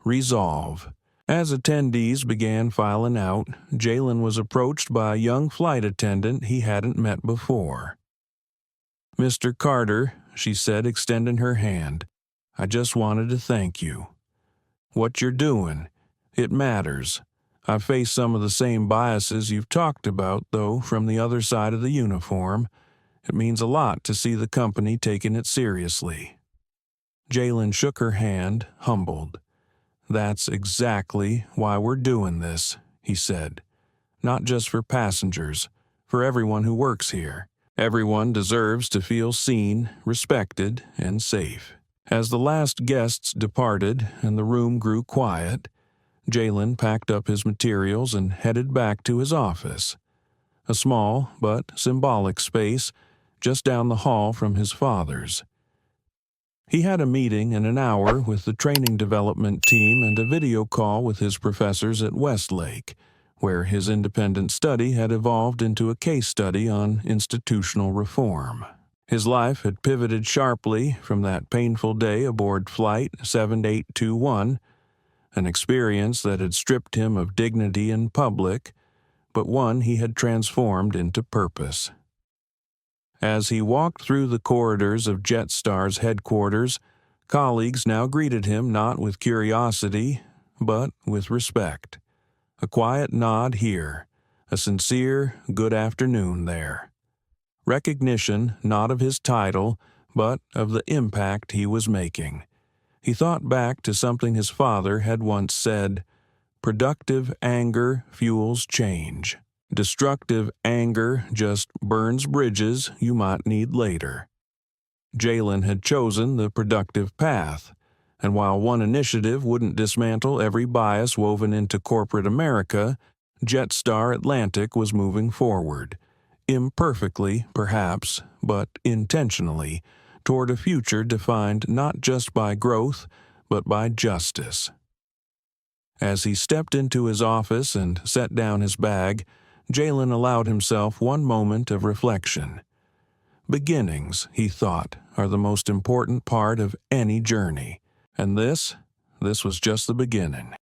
resolve. As attendees began filing out, Jalen was approached by a young flight attendant he hadn't met before. "Mr. Carter," she said, extending her hand, "I just wanted to thank you. What you're doing, it matters. I've faced some of the same biases you've talked about, though, from the other side of the uniform. It means a lot to see the company taking it seriously." Jalen shook her hand, humbled. "That's exactly why we're doing this," he said. "Not just for passengers, for everyone who works here. Everyone deserves to feel seen, respected, and safe. As the last guests departed and the room grew quiet, Jalen packed up his materials and headed back to his office, a small but symbolic space just down the hall from his father's. He had a meeting in an hour with the training development team and a video call with his professors at Westlake, where his independent study had evolved into a case study on institutional reform. His life had pivoted sharply from that painful day aboard Flight 7821, an experience that had stripped him of dignity in public, but one he had transformed into purpose. As he walked through the corridors of Jetstar's headquarters, colleagues now greeted him not with curiosity, but with respect. A quiet nod here, a sincere good afternoon there. Recognition not of his title, but of the impact he was making. He thought back to something his father had once said, "Productive anger fuels change. Destructive anger just burns bridges you might need later." Jalen had chosen the productive path, and while one initiative wouldn't dismantle every bias woven into corporate America, Jetstar Atlantic was moving forward, imperfectly perhaps, but intentionally, toward a future defined not just by growth, but by justice. As he stepped into his office and set down his bag, Jalen allowed himself one moment of reflection. Beginnings, he thought, are the most important part of any journey, and this was just the beginning.